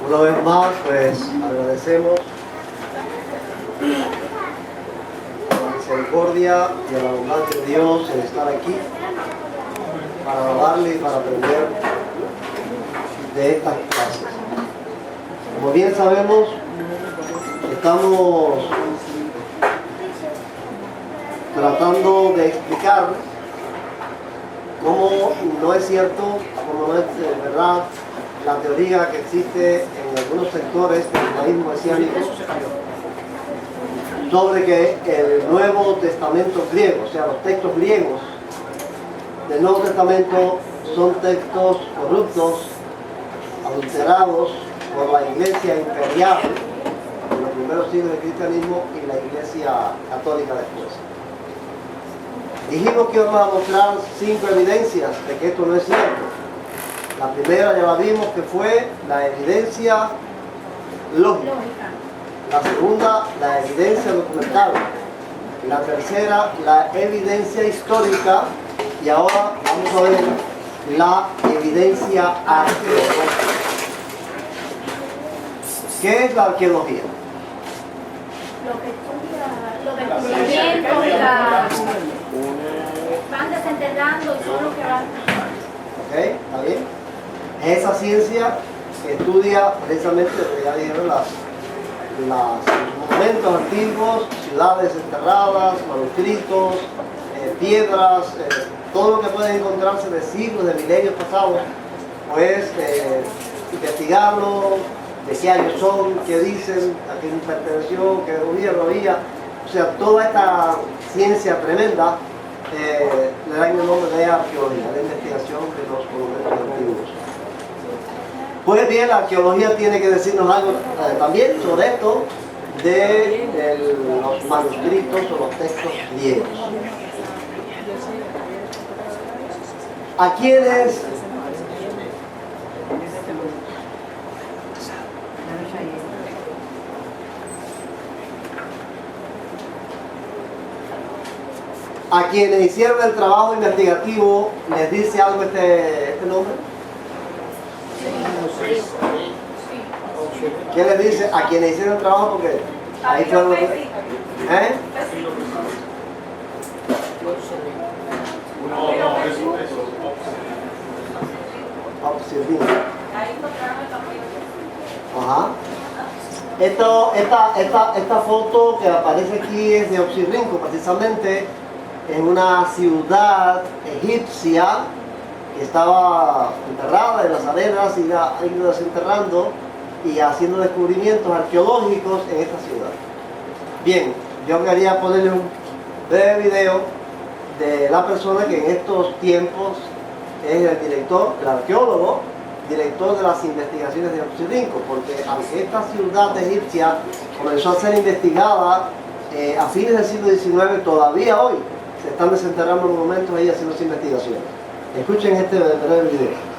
Una vez más, pues agradecemos la misericordia y a la bondad de Dios en estar aquí para alabarle y para aprender de estas clases. Como bien sabemos, estamos tratando de explicar cómo no es cierto, cómo no es verdad la teoría que existe en algunos sectores del judaísmo mesiánico sobre que el Nuevo Testamento griego, o sea, los textos griegos del Nuevo Testamento son textos corruptos, adulterados por la Iglesia imperial en los primeros siglos del cristianismo y la Iglesia católica después. Dijimos que íbamos a mostrar 5 evidencias de que esto no es cierto. La primera ya la vimos, que fue la evidencia lógica. La segunda, la evidencia documental. La tercera, la evidencia histórica. Y ahora vamos a ver la evidencia arqueológica. ¿Qué es la arqueología? Los descubrimientos, van desenterrando y son los que van. ¿Ok? ¿Está bien? Esa ciencia que estudia precisamente, ya dijeron, los monumentos antiguos, ciudades enterradas, manuscritos, piedras, todo lo que puede encontrarse de siglos, de milenios pasados, pues investigarlo, de qué años son, qué dicen, a quién perteneció, qué gobierno había. O sea, toda esta ciencia tremenda le dan el nombre de arqueología, de investigación de los monumentos antiguos. Pues bien, la arqueología tiene que decirnos algo también sobre esto de los manuscritos o los textos griegos. ¿A quiénes hicieron el trabajo investigativo les dice algo este nombre? ¿Qué les dice a quienes hicieron el trabajo? Porque ahí fue lo que... Ajá. Esta foto que aparece aquí es de Oxirrinco, precisamente en una ciudad egipcia que estaba enterrada en las arenas y ha ido desenterrando y haciendo descubrimientos arqueológicos en esta ciudad. Bien, yo quería ponerles un breve video de la persona que en estos tiempos es el director, el arqueólogo, director de las investigaciones de Oxirrinco, porque aunque esta ciudad egipcia comenzó a ser investigada a fines del siglo XIX, todavía hoy se están desenterrando monumentos ahí haciendo investigaciones. Escuchen este breve video.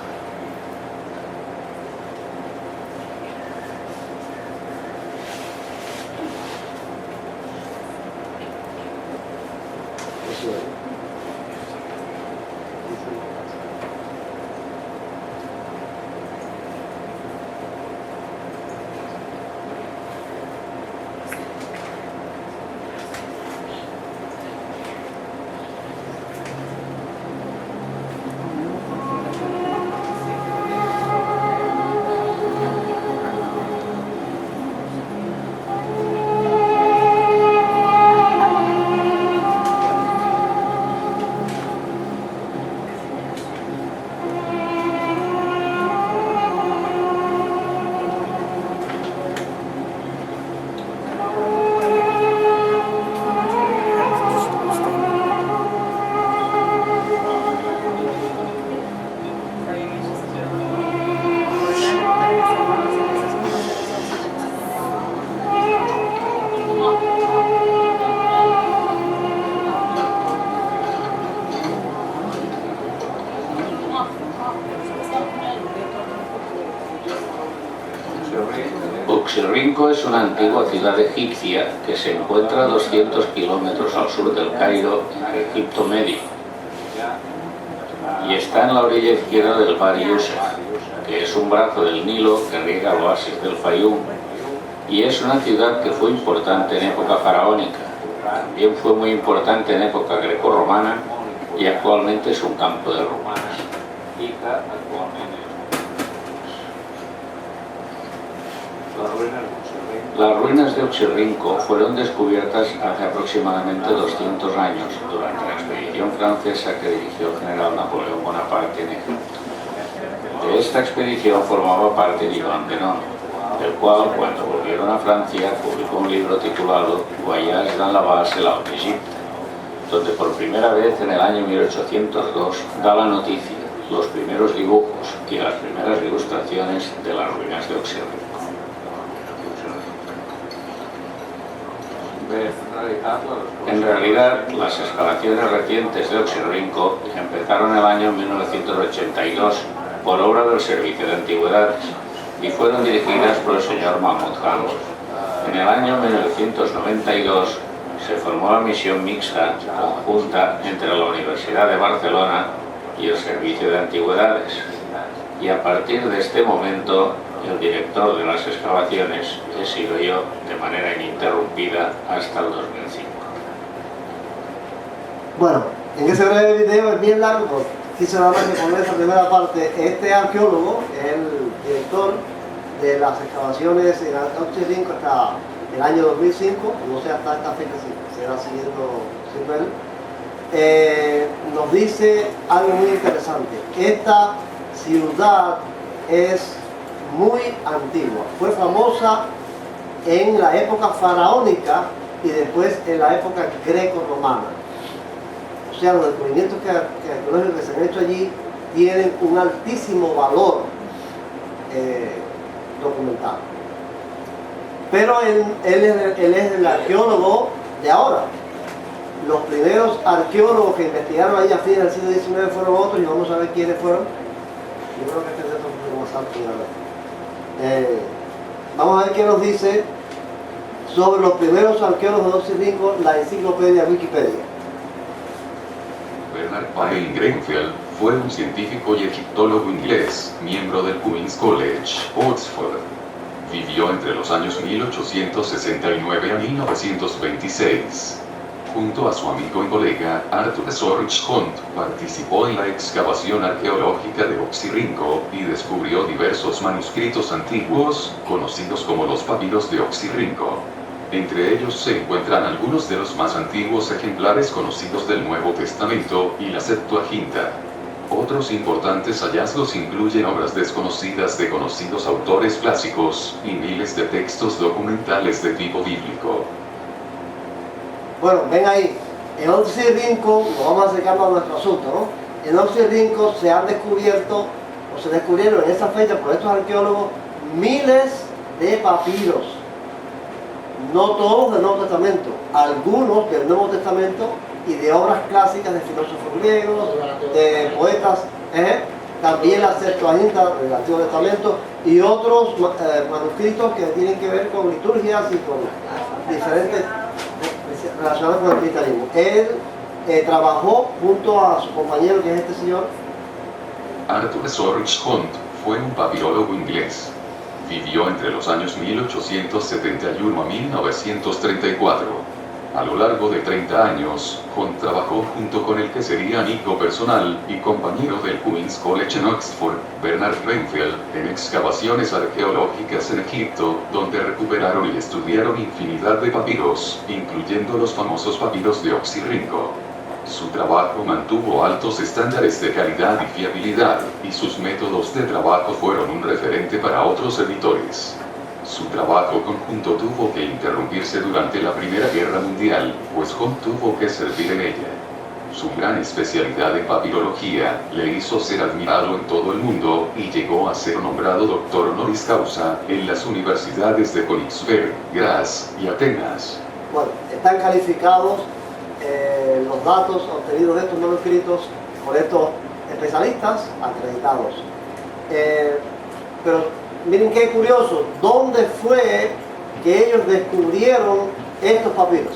Oxirrinco es una antigua ciudad egipcia que se encuentra a 200 kilómetros al sur del Cairo, en Egipto Medio, y está en la orilla izquierda del mar Yusef. que es un brazo del Nilo que riega el oasis del Fayum, y es una ciudad que fue importante en época faraónica. También fue muy importante en época grecorromana y actualmente es un campo de ruinas. Las ruinas de Oxirrinco fueron descubiertas hace aproximadamente 200 años durante la expedición francesa que dirigió el general Napoleón Bonaparte en Egipto. De esta expedición formaba parte Iván Benon, del cual, cuando volvieron a Francia, publicó un libro titulado Voyage dans la base la haute Égypte, donde por primera vez en el año 1802 da la noticia, los primeros dibujos y las primeras ilustraciones de las ruinas de Oxirrinco. En realidad, las excavaciones recientes de Oxirrinco empezaron en el año 1982 por obra del Servicio de Antigüedades y fueron dirigidas por el señor Mahmoud Khan. En el año 1992 se formó la misión mixta conjunta entre la Universidad de Barcelona y el Servicio de Antigüedades, y a partir de este momento el director de las excavaciones he sido yo de manera ininterrumpida hasta el 2005. Bueno, en ese breve video es bien largo, pues, quise nada más que poner esa primera parte. Este arqueólogo es el director de las excavaciones en Oxirrinco hasta el año 2005, no sé hasta esta fecha si será siendo él. Nos dice algo muy interesante. Esta ciudad es muy antigua, fue famosa en la época faraónica y después en la época greco-romana. O sea, los descubrimientos arqueológicos que se han hecho allí tienen un altísimo valor documental. Pero él es el arqueólogo de ahora. Los primeros arqueólogos que investigaron ahí a fines del siglo XIX fueron otros, y vamos a ver quiénes fueron. Yo creo que este es un poco más alto, vamos a ver qué nos dice sobre los primeros arqueólogos de Oxirrinco la enciclopedia Wikipedia. Bernard Payne Grenfell fue un científico y egiptólogo inglés, miembro del Queen's College, Oxford. Vivió entre los años 1869 a 1926. Junto a su amigo y colega, Arthur Sorge Hunt, participó en la excavación arqueológica de Oxirrinco y descubrió diversos manuscritos antiguos, conocidos como los papiros de Oxirrinco. Entre ellos se encuentran algunos de los más antiguos ejemplares conocidos del Nuevo Testamento y la Septuaginta. Otros importantes hallazgos incluyen obras desconocidas de conocidos autores clásicos y miles de textos documentales de tipo bíblico. Bueno, ven ahí, en Oxirrinco, nos vamos acercando a nuestro asunto, ¿no? En Oxirrinco se han descubierto, o se descubrieron en esa fecha por estos arqueólogos, miles de papiros. No todos del Nuevo Testamento, algunos del Nuevo Testamento y de obras clásicas de filósofos griegos, de poetas, también la Septuaginta del Antiguo Testamento y otros manuscritos que tienen que ver con liturgias y con diferentes relacionados con el cristianismo. Él trabajó junto a su compañero, que es este señor. Arthur Sorge Hunt fue un papirólogo inglés. Vivió entre los años 1871 a 1934. A lo largo de 30 años, Hunt trabajó junto con el que sería amigo personal y compañero del Queen's College en Oxford, Bernard Grenfell, en excavaciones arqueológicas en Egipto, donde recuperaron y estudiaron infinidad de papiros, incluyendo los famosos papiros de Oxirrinco. Su trabajo mantuvo altos estándares de calidad y fiabilidad, y sus métodos de trabajo fueron un referente para otros editores. Su trabajo conjunto tuvo que interrumpirse durante la Primera Guerra Mundial, pues Hunt tuvo que servir en ella. Su gran especialidad en papirología le hizo ser admirado en todo el mundo, y llegó a ser nombrado doctor honoris causa en las universidades de Königsberg, Graz y Atenas. Bueno, están calificados los datos obtenidos de estos manuscritos por estos especialistas acreditados. Pero miren qué curioso, ¿dónde fue que ellos descubrieron estos papiros?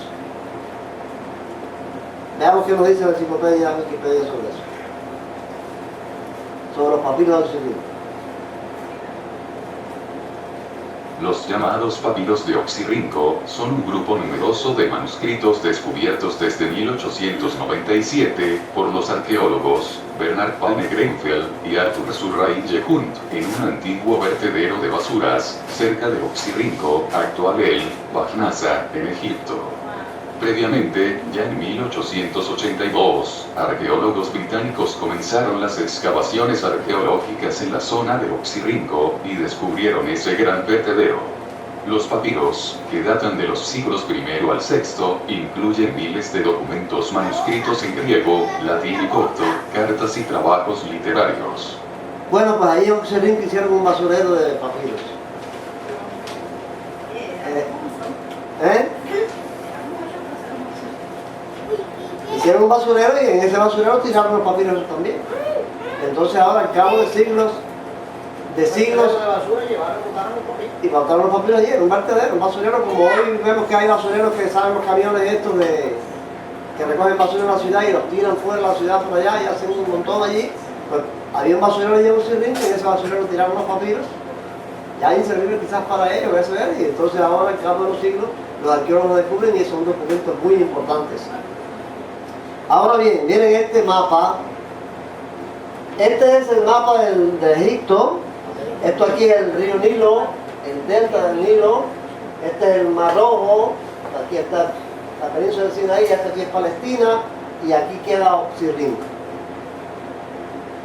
Veamos qué nos dice la enciclopedia Wikipedia sobre eso. Sobre los papiros de Oxirrinco. Los llamados papiros de Oxirrinco son un grupo numeroso de manuscritos descubiertos desde 1897 por los arqueólogos Bernard Pane Greenfeld y Arthur Surratt Jehunt en un antiguo vertedero de basuras cerca de Oxirrinco, actual El Bahnasa, en Egipto. Previamente, ya en 1882, arqueólogos británicos comenzaron las excavaciones arqueológicas en la zona de Oxirrinco y descubrieron ese gran vertedero. Los papiros, que datan de los siglos I al VI, incluyen miles de documentos manuscritos en griego, latín y copto, cartas y trabajos literarios. Bueno, pues ahí en Oxirrinco hicieron un basurero de papiros. Hicieron un basurero y en ese basurero tiraron los papiros también. Entonces ahora, al cabo de siglos, y botaron los papiros allí en un vertedero, un basurero, como hoy vemos que hay basureros que salen los camiones estos que recogen basura en la ciudad y los tiran fuera de la ciudad por allá y hacen un montón allí. Pues había un basurero allí en Oxirrinco y en ese basurero tiraron los papiros, ya inservibles quizás para ellos, eso es, y entonces ahora, al cabo de los siglos, los arqueólogos descubren y son documentos muy importantes. Ahora bien, miren este mapa. Este es el mapa de Egipto. Esto aquí es el río Nilo, el delta del Nilo. Este es el Mar Rojo. Aquí está la península del Sinaí. Esta aquí es Palestina. Y aquí queda Oxirrinco.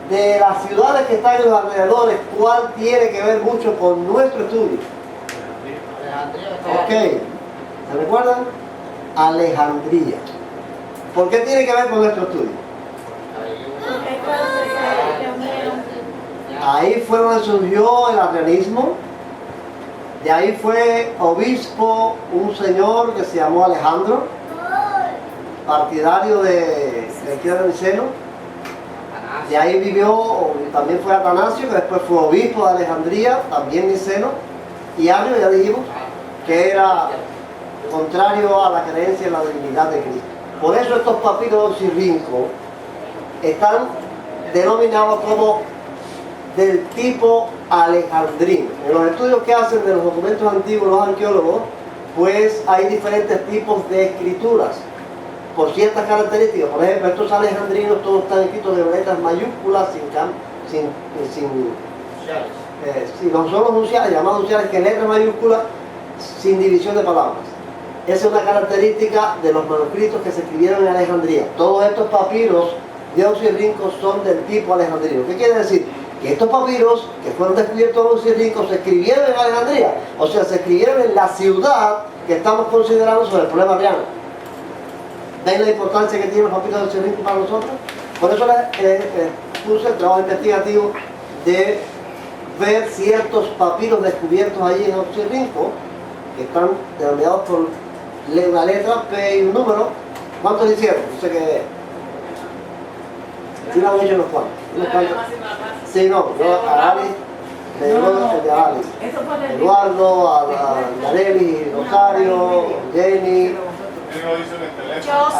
De las ciudades que están en los alrededores, ¿cuál tiene que ver mucho con nuestro estudio? Ok. ¿Se recuerdan? Alejandría. ¿Por qué tiene que ver con nuestro estudio? Ahí fue donde surgió el arrianismo. De ahí fue obispo un señor que se llamó Alejandro, partidario de la izquierda de Niceno. De ahí vivió, también fue Atanasio, que después fue obispo de Alejandría, también niceno. Y Arrio, ya dijimos, que era contrario a la creencia en la divinidad de Cristo. Por eso estos papiros de Oxirrinco están denominados como del tipo alejandrino. En los estudios que hacen de los documentos antiguos los arqueólogos, pues hay diferentes tipos de escrituras por ciertas características. Por ejemplo, estos alejandrinos todos están escritos de letras mayúsculas no son los nunciales, llamados nunciales, que letras mayúsculas sin división de palabras. Esa es una característica de los manuscritos que se escribieron en Alejandría. Todos estos papiros de Oxirrinco son del tipo alejandrino. ¿Qué quiere decir? Que estos papiros que fueron descubiertos en Oxirrinco se escribieron en Alejandría. O sea, se escribieron en la ciudad que estamos considerando sobre el problema arriano. ¿Ven la importancia que tienen los papiros de Oxirrinco para nosotros? Por eso les puse el trabajo investigativo de ver ciertos papiros descubiertos allí en Oxirrinco, que están denominados por una letra, P y un número. ¿Cuántos hicieron? No sé qué. Sí, lo han hecho unos cuantos. Sí, no, yo a Ali, el de Ali. Eduardo, a Yareli, Rosario, Jenny,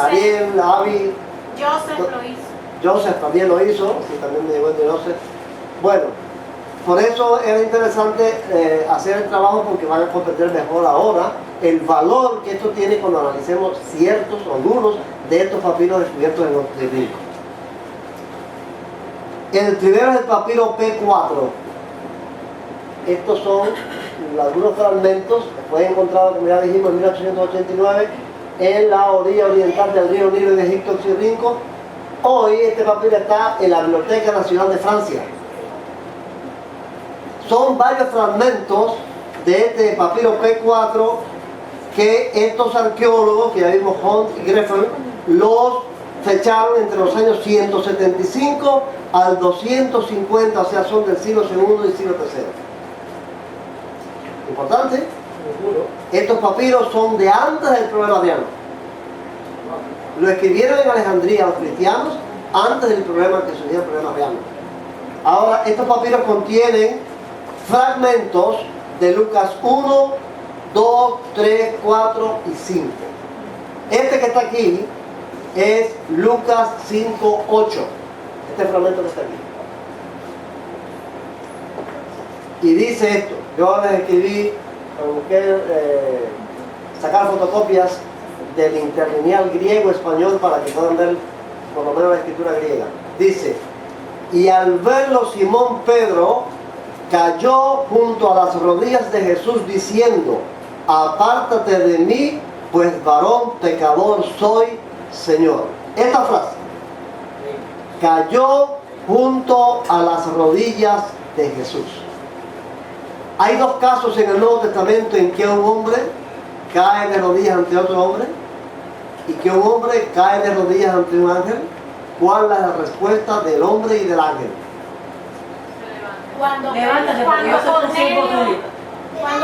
Ariel, Avi. Joseph lo hizo. Joseph también lo hizo, sí, también me llegó el de Joseph. Bueno, por eso era interesante hacer el trabajo, porque van a comprender mejor ahora el valor que esto tiene cuando analicemos ciertos o algunos de estos papiros descubiertos en Oxirrinco. El primero es el papiro P4. Estos son algunos fragmentos que fue encontrado, como ya dijimos, en 1889 en la orilla oriental del río Nilo en Egipto, Oxirrinco. Hoy este papiro está en la Biblioteca Nacional de Francia. Son varios fragmentos de este papiro P4 que estos arqueólogos, que ya vimos Hunt y Greffel, los fecharon entre los años 175 al 250, o sea, son del siglo II y siglo III. Importante, estos papiros son de antes del problema arriano. Lo escribieron en Alejandría los cristianos antes del problema que surgió el problema arriano. Ahora, estos papiros contienen fragmentos de Lucas 1, 2, 3, 4 y 5. Este que está aquí es Lucas 5, 8. Este fragmento que está aquí. Y dice esto: yo les escribí busqué sacar fotocopias del interlineal griego-español para que puedan ver por lo menos la escritura griega. Dice: y al verlo Simón Pedro cayó junto a las rodillas de Jesús diciendo: apártate de mí, pues varón pecador soy, Señor. Esta frase, cayó junto a las rodillas de Jesús. Hay dos casos en el Nuevo Testamento en que un hombre cae de rodillas ante otro hombre y que un hombre cae de rodillas ante un ángel. ¿Cuál es la respuesta del hombre y del ángel? Cuando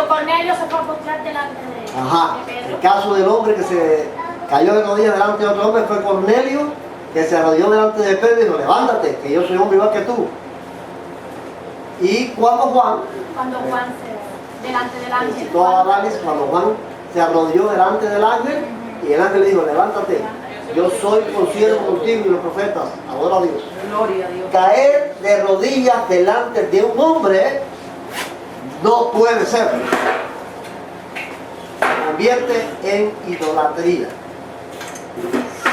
Cornelio se fue a postrar delante de El Pedro. caso del hombre que se cayó de rodillas delante de otro hombre fue Cornelio, que se arrodilló delante de Pedro y dijo: levántate, que yo soy hombre igual que tú. Y cuando Juan Delante del ángel. citó a Danis, cuando Juan se arrodilló delante del ángel y el ángel le dijo: levántate, yo soy consiervo contigo y los profetas, adora a Dios. Gloria a Dios. Caer de rodillas delante de un hombre no puede ser. Se convierte en idolatría.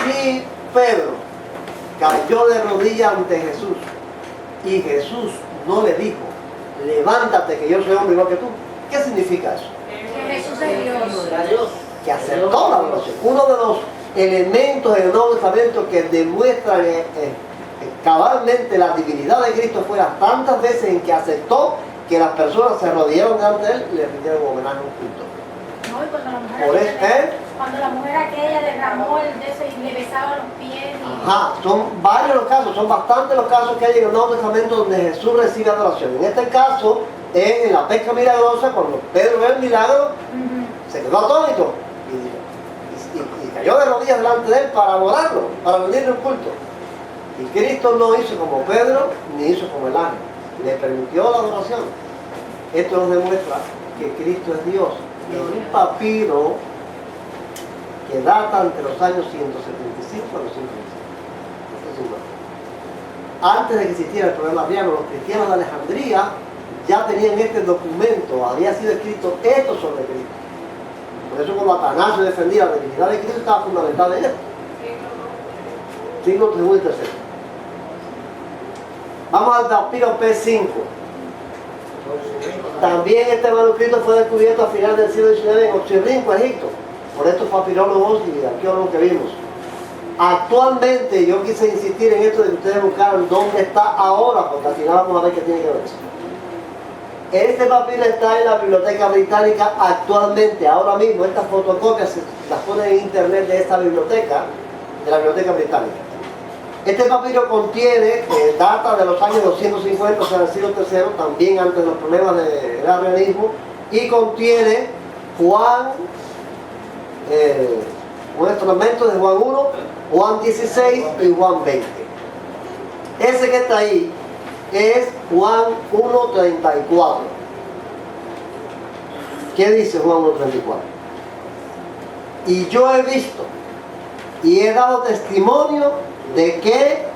Si Pedro cayó de rodillas ante Jesús y Jesús no le dijo: levántate, que yo soy hombre igual que tú, ¿qué significa eso? Que Jesús es Dios. Que aceptó la adoración. Uno de los elementos en el Nuevo Testamento que demuestran cabalmente la divinidad de Cristo fue las tantas veces en que aceptó que las personas se arrodillaron delante de él y le rindieron homenaje un culto. No, y cuando la mujer Por aquella, eso, cuando la mujer aquella derramó el de eso y le besaba los pies. Ajá, son varios los casos, son bastantes los casos que hay en el Nuevo Testamento donde Jesús recibe adoración. En este caso, en la pesca milagrosa, cuando Pedro ve el milagro, se quedó atónito y cayó de rodillas delante de él para adorarlo, para rendirle un culto. Y Cristo no hizo como Pedro, ni hizo como el ángel. Le permitió la adoración. Esto nos demuestra que Cristo es Dios. En un papiro que data entre los años 175 a los 125. Antes de que existiera el problema arriano, los cristianos de Alejandría ya tenían este documento, había sido escrito esto sobre Cristo. Por eso cuando Atanasio defendía la divinidad de Cristo estaba fundamental en esto. Siglo II y III. Vamos al papiro P5. También este manuscrito fue descubierto a finales del siglo XIX en Oxirrinco, Egipto, por estos papirólogos y arqueólogos que vimos. Actualmente yo quise insistir en esto de que ustedes buscaran dónde está ahora, porque al final vamos a ver qué tiene que ver eso. Este papiro está en la Biblioteca Británica actualmente, ahora mismo. Estas fotocopias las ponen en internet de esta biblioteca, de la Biblioteca Británica. Este papiro contiene, data de los años 250, o sea, del siglo III, también antes de los problemas del arrianismo, y contiene Juan, unos fragmentos de Juan 1, Juan 16 y Juan 20. Ese que está ahí es Juan 1:34. ¿Qué dice Juan 1:34? Y yo he visto y he dado testimonio de que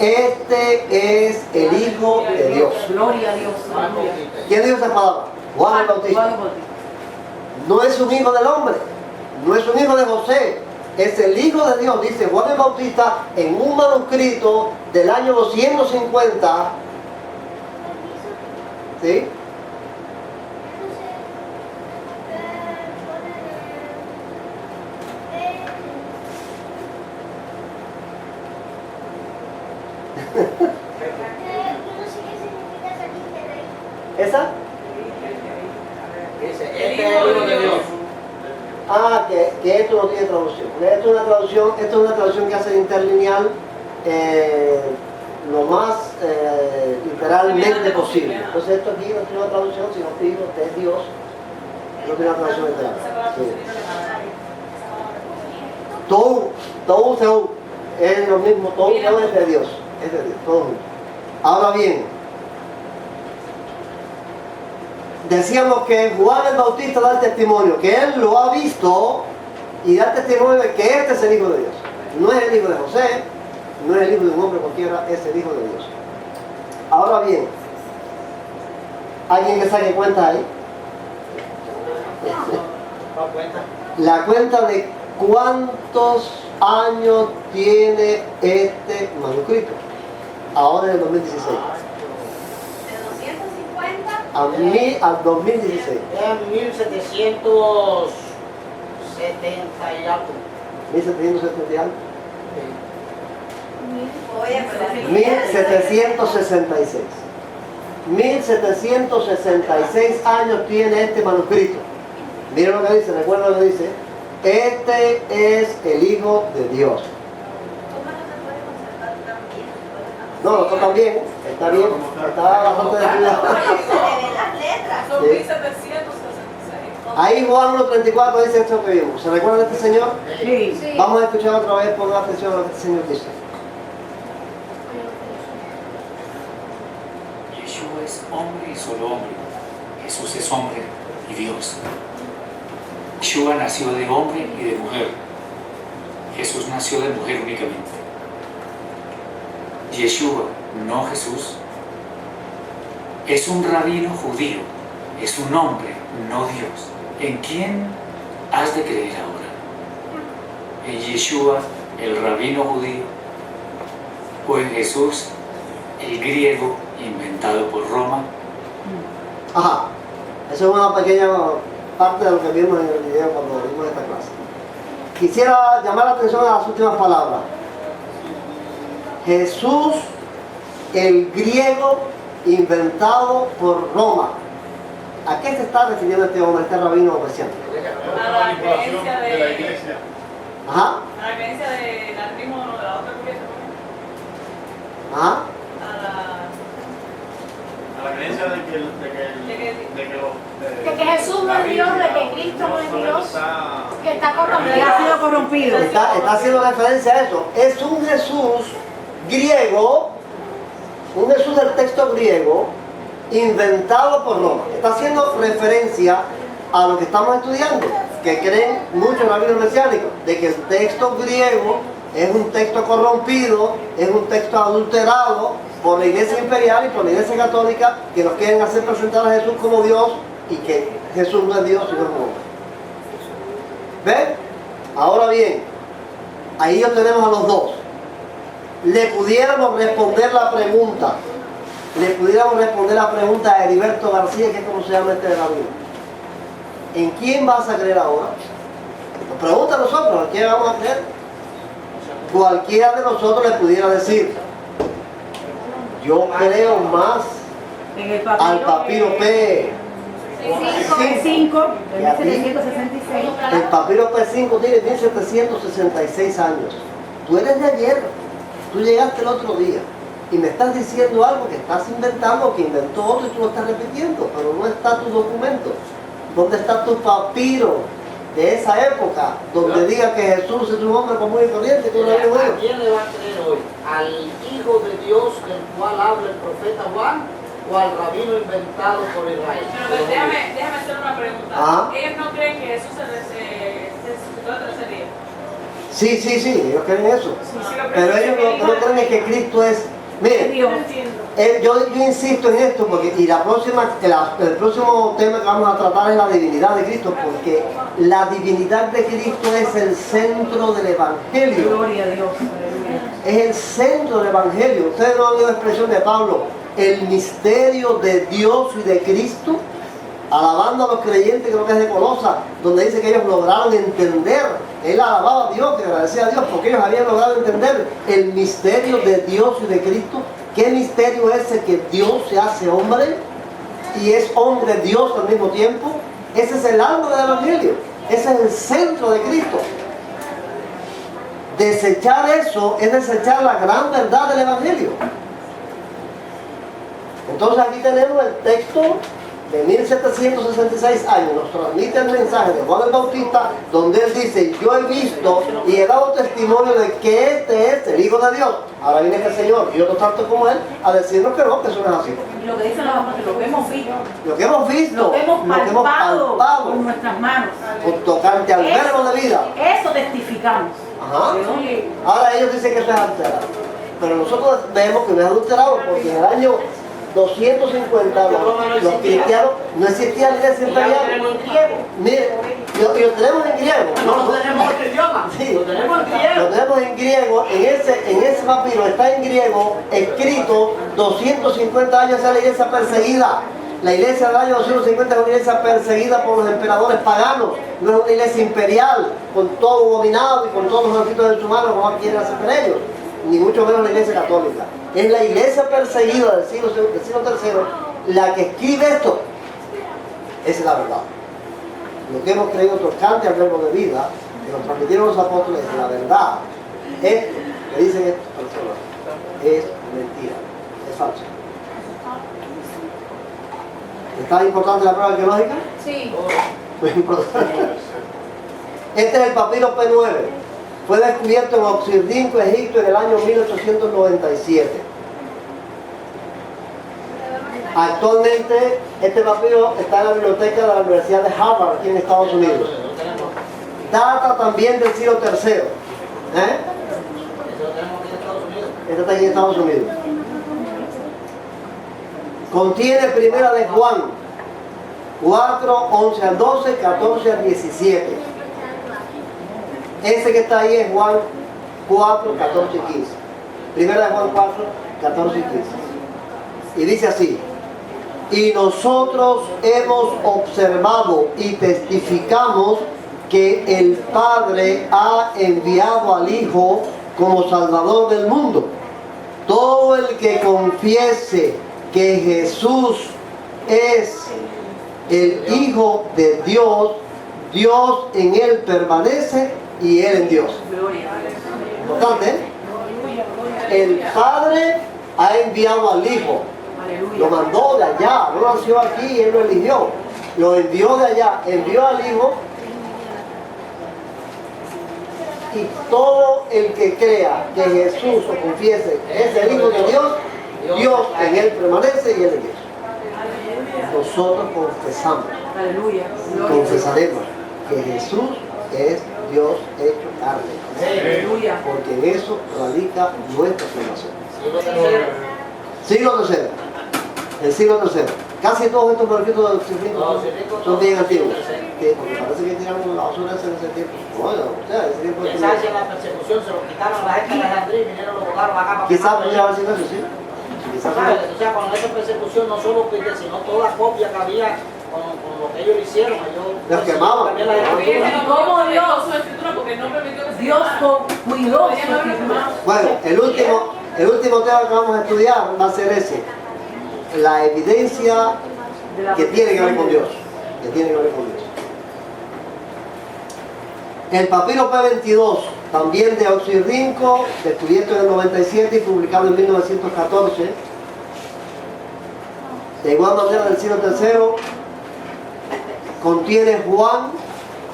este es el Hijo de Dios. Gloria a Dios. ¿Quién dijo esa palabra? Juan el Bautista. No es un hijo del hombre, no es un hijo de José, es el Hijo de Dios, dice Juan el Bautista en un manuscrito del año 250. ¿Sí? ¿Esa? Este es el Hijo de Dios. Ah, que esto no tiene traducción. Esto es una traducción que hace el interlineal lo más literalmente posible. Entonces esto aquí no tiene una traducción, sino que digo que es Dios. No tiene una traducción literal. Sí. Tou, es lo mismo, Tou es de Dios. Es de Dios, todo junto. Ahora bien, decíamos que Juan el Bautista da el testimonio, que él lo ha visto y da el testimonio de que este es el Hijo de Dios. No es el Hijo de José, no es el Hijo de un hombre cualquiera, es el Hijo de Dios. Ahora bien, ¿alguien que saque cuenta ahí? La cuenta de cuántos años tiene este manuscrito. Ahora en el 2016. ¿De 250? Al 2016. En 1770 y algo. 1770 y algo. Oye, pero 1766. 1766 años tiene este manuscrito. Miren lo que dice, recuerda lo que dice. Este es el Hijo de Dios. No, no está bien, está bien, está bastante descuidado. Son Sí. 1766. Ahí Juan 1.34 dice esto que vimos. ¿Se recuerda de este señor? Sí. Sí. Vamos a escuchar otra vez, pongan atención a lo que este señor dice. Yeshua es hombre y solo hombre. Jesús es hombre y Dios. Yeshua nació de hombre y de mujer. Jesús nació de mujer únicamente. Yeshua, no Jesús, es un rabino judío, es un hombre, no Dios. ¿En quién has de creer ahora? ¿En Yeshua, el rabino judío? ¿O en Jesús, el griego inventado por Roma? Ajá, eso es una pequeña parte de lo que vimos en el video cuando vimos esta clase. Quisiera llamar la atención a las últimas palabras. Jesús, el griego inventado por Roma. ¿A qué se está refiriendo este hombre, este rabino cristiano? A la creencia de la iglesia. Ajá, A la creencia del ritmo de la otra cubierta. ajá. A la creencia de que De que Jesús no es Dios, de que Cristo no es Dios, que está corrompido. Que ha sido corrompido. Está haciendo referencia a eso. Es un Jesús griego, un Jesús del texto griego, inventado por Roma. Está haciendo referencia a lo que estamos estudiando, que creen muchos rabinos mesiánicos, de que el texto griego es un texto corrompido, es un texto adulterado por la Iglesia Imperial y por la Iglesia Católica, que nos quieren hacer presentar a Jesús como Dios y que Jesús no es Dios sino es un hombre. ¿Ven? Ahora bien, ahí ya tenemos a los dos. Le pudiéramos responder la pregunta a Heriberto García, que es como se llama este rabino. ¿En quién vas a creer ahora? Nos pregunta a nosotros, ¿a quién vamos a creer? Cualquiera de nosotros le pudiera decir, yo creo más En el al papiro P. 5 de ¿Y a ti? 1766. El papiro P5 tiene 1766 años. Tú eres de ayer, tú llegaste el otro día y me estás diciendo algo que estás inventando, que inventó otro y tú lo estás repitiendo, pero no está tu documento. ¿Dónde está tu papiro de esa época donde diga que Jesús es un hombre común y corriente? Que ¿A quién le va a creer hoy? ¿Al Hijo de Dios del cual habla el profeta Juan o al rabino inventado por Israel? Pero déjame hacer una pregunta. Ajá. ¿Ellos no creen que Jesús se resucitó el tercer día? Sí, ellos creen eso. Sí, lo Pero creen. ellos no creen es que Cristo es... Miren, Dios. No entiendo. yo insisto en esto porque el próximo tema que vamos a tratar es la divinidad de Cristo, porque la divinidad de Cristo es el centro del Evangelio. Gloria a Dios. Aleluya. Es el centro del Evangelio. Ustedes no han oído la expresión de Pablo, el misterio de Dios y de Cristo, alabando a los creyentes, creo que es de Colosas, donde dice que ellos lograron entender. Él alababa a Dios, que agradecía a Dios, porque ellos habían logrado entender el misterio de Dios y de Cristo. ¿Qué misterio es ese que Dios se hace hombre y es hombre Dios al mismo tiempo? Ese es el alma del Evangelio, ese es el centro de Cristo. Desechar eso es desechar la gran verdad del Evangelio. Entonces aquí tenemos el texto de 1766 años, nos transmite el mensaje de Juan el Bautista, donde él dice, yo he visto y he dado testimonio de que este es el Hijo de Dios. Ahora viene este Señor y otros tantos como él a decirnos que no, que eso no es así. Lo que dicen los apóstoles, lo que hemos visto, Lo que hemos visto, lo que hemos palpado con nuestras manos. por tocante al verbo de vida. Eso testificamos. Ajá. ¿De dónde? Ahora ellos dicen que esto es adulterado, pero nosotros vemos que no es adulterado porque en el año 250 los cristianos no existía la iglesia imperial. Mire, Y lo tenemos en griego. No lo tenemos en otro idioma, Sí. lo tenemos en Lo griego. tenemos en griego, en ese papiro está en griego, escrito 250 años a la iglesia perseguida. La iglesia del año 250 es una iglesia perseguida por los emperadores paganos, no es una iglesia imperial, con todo dominado y con todos los ejércitos de sus manos, como quieren hacer ellos, ni mucho menos la iglesia católica. Es la iglesia perseguida del siglo III la que escribe esto. Esa es la verdad. Lo que hemos creído tocante al verbo de vida, que nos transmitieron los apóstoles, es la verdad. Esto, que dicen estas personas, es mentira, es falso. ¿Está importante la prueba arqueológica? Sí. Muy importante. Este es el papiro P9. Fue descubierto en Oxirrinco, Egipto, en el año 1897. Actualmente, este papiro está en la biblioteca de la Universidad de Harvard, aquí en Estados Unidos. Data también del siglo III. Eso lo tenemos aquí en Estados Unidos. Este está aquí en Estados Unidos. Contiene primera de Juan 4, 11 al 12, 14 al 17. Ese que está ahí es Juan 4, 14 y 15. Primera de Juan 4, 14 y 15. Y dice así: y nosotros hemos observado y testificamos que el Padre ha enviado al Hijo como Salvador del mundo. Todo el que confiese que Jesús es el Hijo de Dios, Dios en él permanece y él en Dios. Importante, ¿eh? El Padre ha enviado al Hijo. Lo mandó de allá, no nació aquí y él lo eligió. Lo envió de allá, envió al Hijo. Y todo el que crea que Jesús o confiese que es el Hijo de Dios, Dios en él permanece y él en Dios. Nosotros confesamos, confesaremos que Jesús es Dios hecho carne. Porque en eso radica nuestra salvación. Siglo III. El siglo III. Casi todos estos manuscritos de los son bien antiguos. Porque parece que tiraron la basura en ese tiempo. Bueno, o sea, ese tiempo. Quizás en la persecución se lo quitaron a la gente de Alejandría y vinieron y lo botaron acá para Quizás quemarlo. podría haber sido eso, sí. Quizás O sea, con esa persecución no solo pide, sino toda copia que había con lo que ellos hicieron. Ellos los quemaban. también la escritura. ¿Cómo Dios su escritura? Porque no permitió que se Dios cuidó su Podrían haber escritura. quemado. Bueno, el último tema que vamos a estudiar va a ser ese. La evidencia que tiene que ver con Dios. Que tiene que ver con Dios. El papiro P22, también de Oxirrinco, descubierto en el 97 y publicado en 1914. De igual manera del siglo III, contiene Juan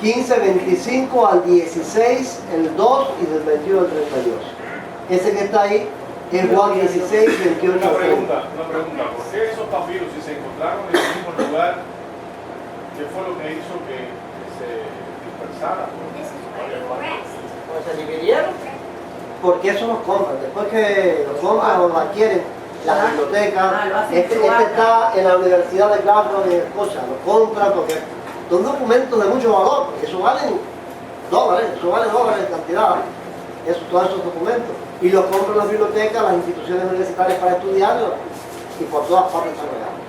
15, 25 al 16, el 2 y del 21 al 32. Ese que está ahí es Juan 16, 28 Una al 30. pregunta. ¿Por qué esos papiros, si se encontraron en el mismo lugar, qué fue lo que hizo que se dispersaran? Pues se dividieron. Porque eso los compran. Después que los compran o los adquieren las bibliotecas, este está en la Universidad de Glasgow en Escocia, lo compran porque son documentos de mucho valor, porque eso valen dólares en cantidad, todos esos documentos. Y los compran las bibliotecas, las instituciones universitarias para estudiarlos y por todas partes están regados.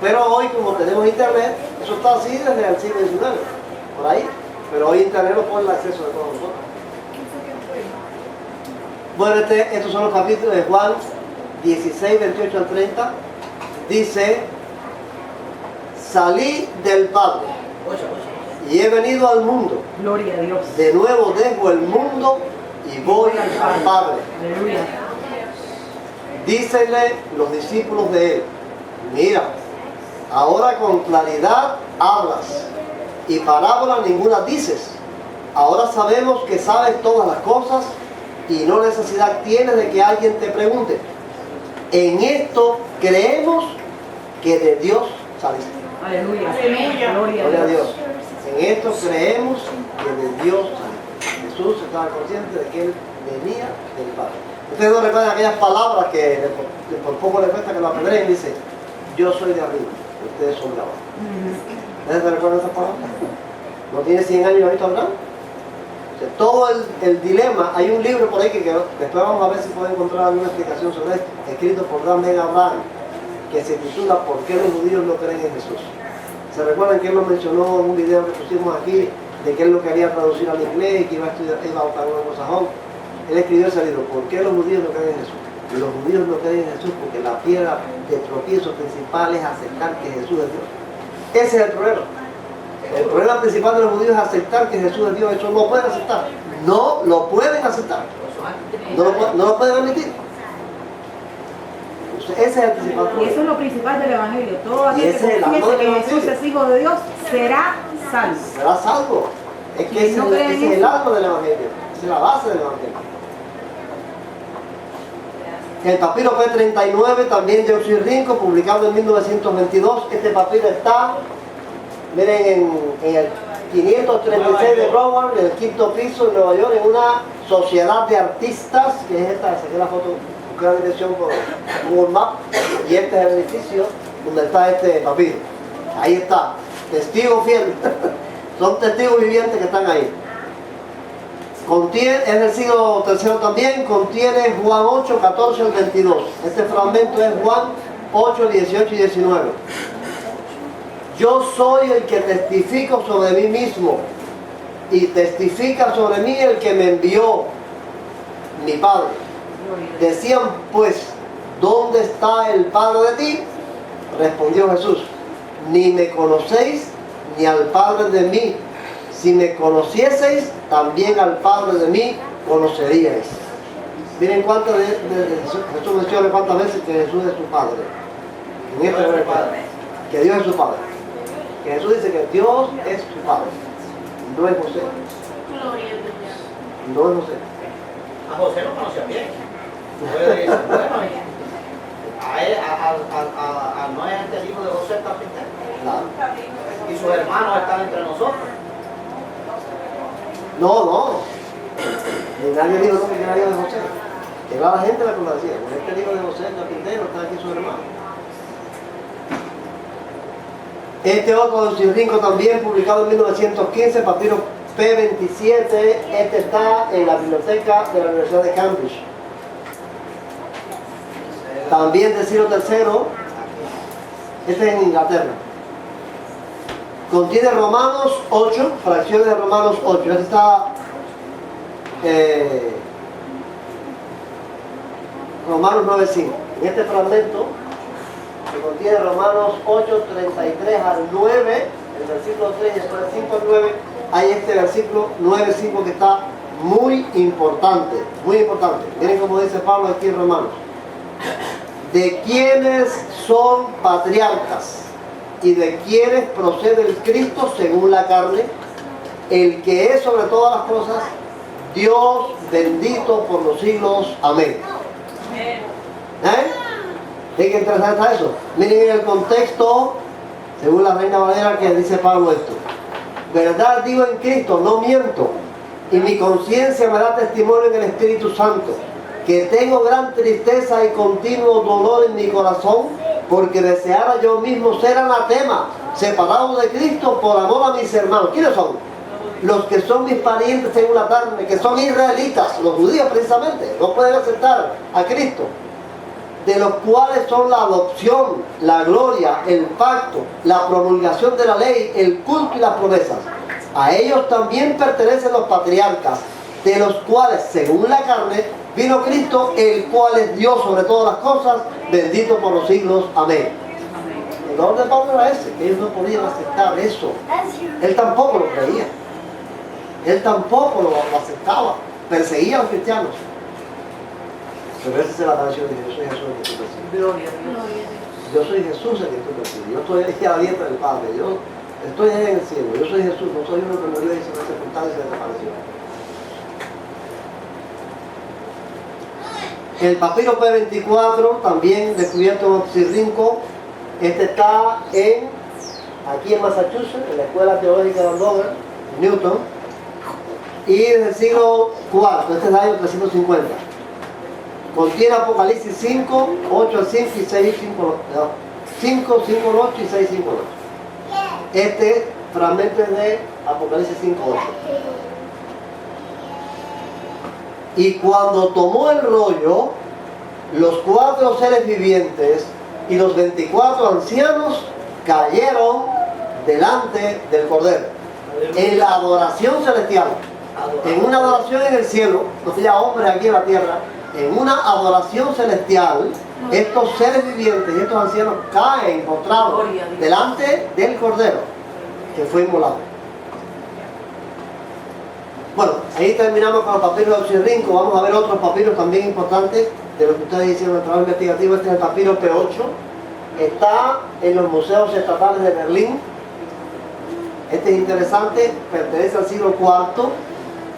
Pero hoy, como tenemos internet, eso está así desde el siglo XIX, por ahí. Pero hoy internet lo pone el acceso de todos nosotros. Bueno, estos son los capítulos de Juan 16, 28 al 30. Dice: salí del Padre y he venido al mundo. Gloria a Dios. De nuevo dejo el mundo y voy al Padre. Aleluya. Dícenle los discípulos de él: mira, ahora con claridad hablas y parábola ninguna dices. Ahora sabemos que sabes todas las cosas y no necesidad tienes de que alguien te pregunte. En esto creemos que de Dios saliste. Aleluya. Gloria a Dios. En esto creemos que de Dios saliste. Jesús estaba consciente de que él venía del Padre. Ustedes no recuerdan aquellas palabras que por poco le cuesta que lo apedreen. Dice: yo soy de arriba, ustedes son de abajo. ¿Ustedes recuerdan esas palabras? ¿No tiene 100 años ahorita Abraham? O sea, todo el dilema, hay un libro por ahí que después vamos a ver si puedo encontrar alguna explicación sobre esto, escrito por Dan Ben Abraham, que se titula ¿Por qué los judíos no creen en Jesús? ¿Se recuerdan que él lo mencionó en un video que pusimos aquí, de que él lo quería traducir al inglés y que iba a estudiar, iba a buscar un anglosajón? Él escribió ese libro, ¿por qué los judíos no creen en Jesús? Y los judíos no creen en Jesús porque la piedra de tropiezo principal es aceptar que Jesús es Dios. Ese es el problema. El problema principal de los judíos es aceptar que Jesús es Dios. Eso no lo pueden aceptar. No lo pueden aceptar. No lo pueden admitir. Ese es el principal Y problema. eso es lo principal del Evangelio. Todo Y aquel que ese es el amor confiese del que Jesús Evangelio. es Hijo de Dios será salvo. Será salvo. Es que Quien ese, no cree en ese es el eso. alma del Evangelio. Esa es la base del Evangelio. El papiro P39, también de Oxirrinco, publicado en 1922. Este papiro está, miren, en el 536 de Broward, en el quinto piso en Nueva York, en una sociedad de artistas, que es esta, saqué la foto, busqué la dirección por Google Maps, y este es el edificio donde está este papiro. Ahí está, testigo fiel. Son testigos vivientes que están ahí. Contiene, es del siglo III también, contiene Juan 8, 14 al 22. Este fragmento es Juan 8, 18 y 19. Yo soy el que testifico sobre mí mismo, y testifica sobre mí el que me envió, mi Padre. Decían pues, ¿dónde está el Padre de ti? Respondió Jesús, ni me conocéis ni al Padre de mí. Si me conocieseis, también al Padre de mí conoceríais. Miren cuántas veces Jesús menciona cuántas veces que Jesús es su Padre. En este breve Padre. Que Dios es su Padre. Que Jesús dice que Dios es su Padre. No es José. No es José. A José lo conocía bien. Puede decir, bueno, no es el hijo de José el carpintero. Claro. Y sus hermanos están entre nosotros. No. Ni nadie dijo no, que era hijo de José. Era la gente la que lo decía. Este es el hijo de José, el carpintero, está aquí su hermano. Este otro de Oxirrinco también, publicado en 1915, papiro P27. Este está en la biblioteca de la Universidad de Cambridge. También del siglo III. Este es en Inglaterra. Contiene Romanos 8, fracciones de Romanos 8. Este está Romanos 9.5. En este fragmento, que contiene Romanos 8, 33 al 9, el versículo 3 y después del 5 al 9, hay este versículo 9.5 que está muy importante, muy importante. Miren cómo dice Pablo aquí en Romanos. ¿De quiénes son patriarcas? ¿Y de quiénes procede el Cristo según la carne? El que es sobre todas las cosas, Dios bendito por los siglos. Amén. ¿Qué interesante está eso? Miren en el contexto, según la Reina Valera, que dice Pablo esto. Verdad digo en Cristo, no miento, y mi conciencia me da testimonio en el Espíritu Santo, que tengo gran tristeza y continuo dolor en mi corazón, porque deseara yo mismo ser anatema, separado de Cristo por amor a mis hermanos. ¿Quiénes son? Los que son mis parientes según la carne, que son israelitas, los judíos precisamente, no pueden aceptar a Cristo, de los cuales son la adopción, la gloria, el pacto, la promulgación de la ley, el culto y las promesas. A ellos también pertenecen los patriarcas, de los cuales, según la carne, vino Cristo, el cual es Dios sobre todas las cosas, bendito por los siglos. Amén. El orden de Pablo era ese, que ellos no podían aceptar eso. Él tampoco lo creía. Él tampoco lo aceptaba. Perseguía a los cristianos. Pero esa es la canción de yo soy Jesús el que tú persigues. Gloria a Dios. Yo soy Jesús el que tú persigues. Yo estoy aquí a la diestra del Padre. Yo estoy ahí en el cielo. Yo soy Jesús. No soy uno que murió y se me sepultado y se desapareció. El papiro P24, también descubierto en Oxirrinco. Este está aquí en Massachusetts, en la Escuela Teológica de Andover, Newton. Y desde el siglo IV, este es el año 350. Contiene Apocalipsis 5, 8 al 5 y 6, 5, 5, 5 al 8 y 6, 5 al 8. Este fragmentos de Apocalipsis 5:8. Y cuando tomó el rollo, los 4 seres vivientes y los 24 ancianos cayeron delante del Cordero en la adoración celestial, en una adoración en el cielo, no sea hombre aquí en la tierra, en una adoración celestial. Estos seres vivientes y estos ancianos caen postrados delante del Cordero que fue inmolado. Bueno, ahí terminamos con los papiros de Oxirrinco. Vamos a ver otros papiros también importantes de lo que ustedes hicieron en el trabajo investigativo. Este es el papiro P8. Está en los museos estatales de Berlín. Este es interesante, pertenece al siglo IV.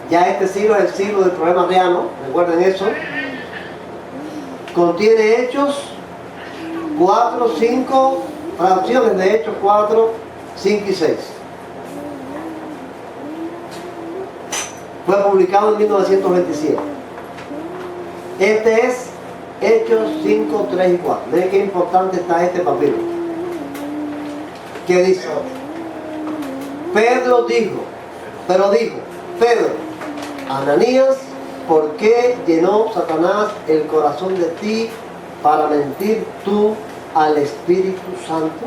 Ya este siglo es el siglo del problema arriano, recuerden eso. Contiene Hechos 4, 5, fracciones de Hechos 4, 5 y 6. Fue publicado en 1927. Este es Hechos 5, 3 y 4. Miren qué importante está este papiro. ¿Qué dice? Pedro dijo, Pedro, Ananías, ¿por qué llenó Satanás el corazón de ti para mentir tú al Espíritu Santo?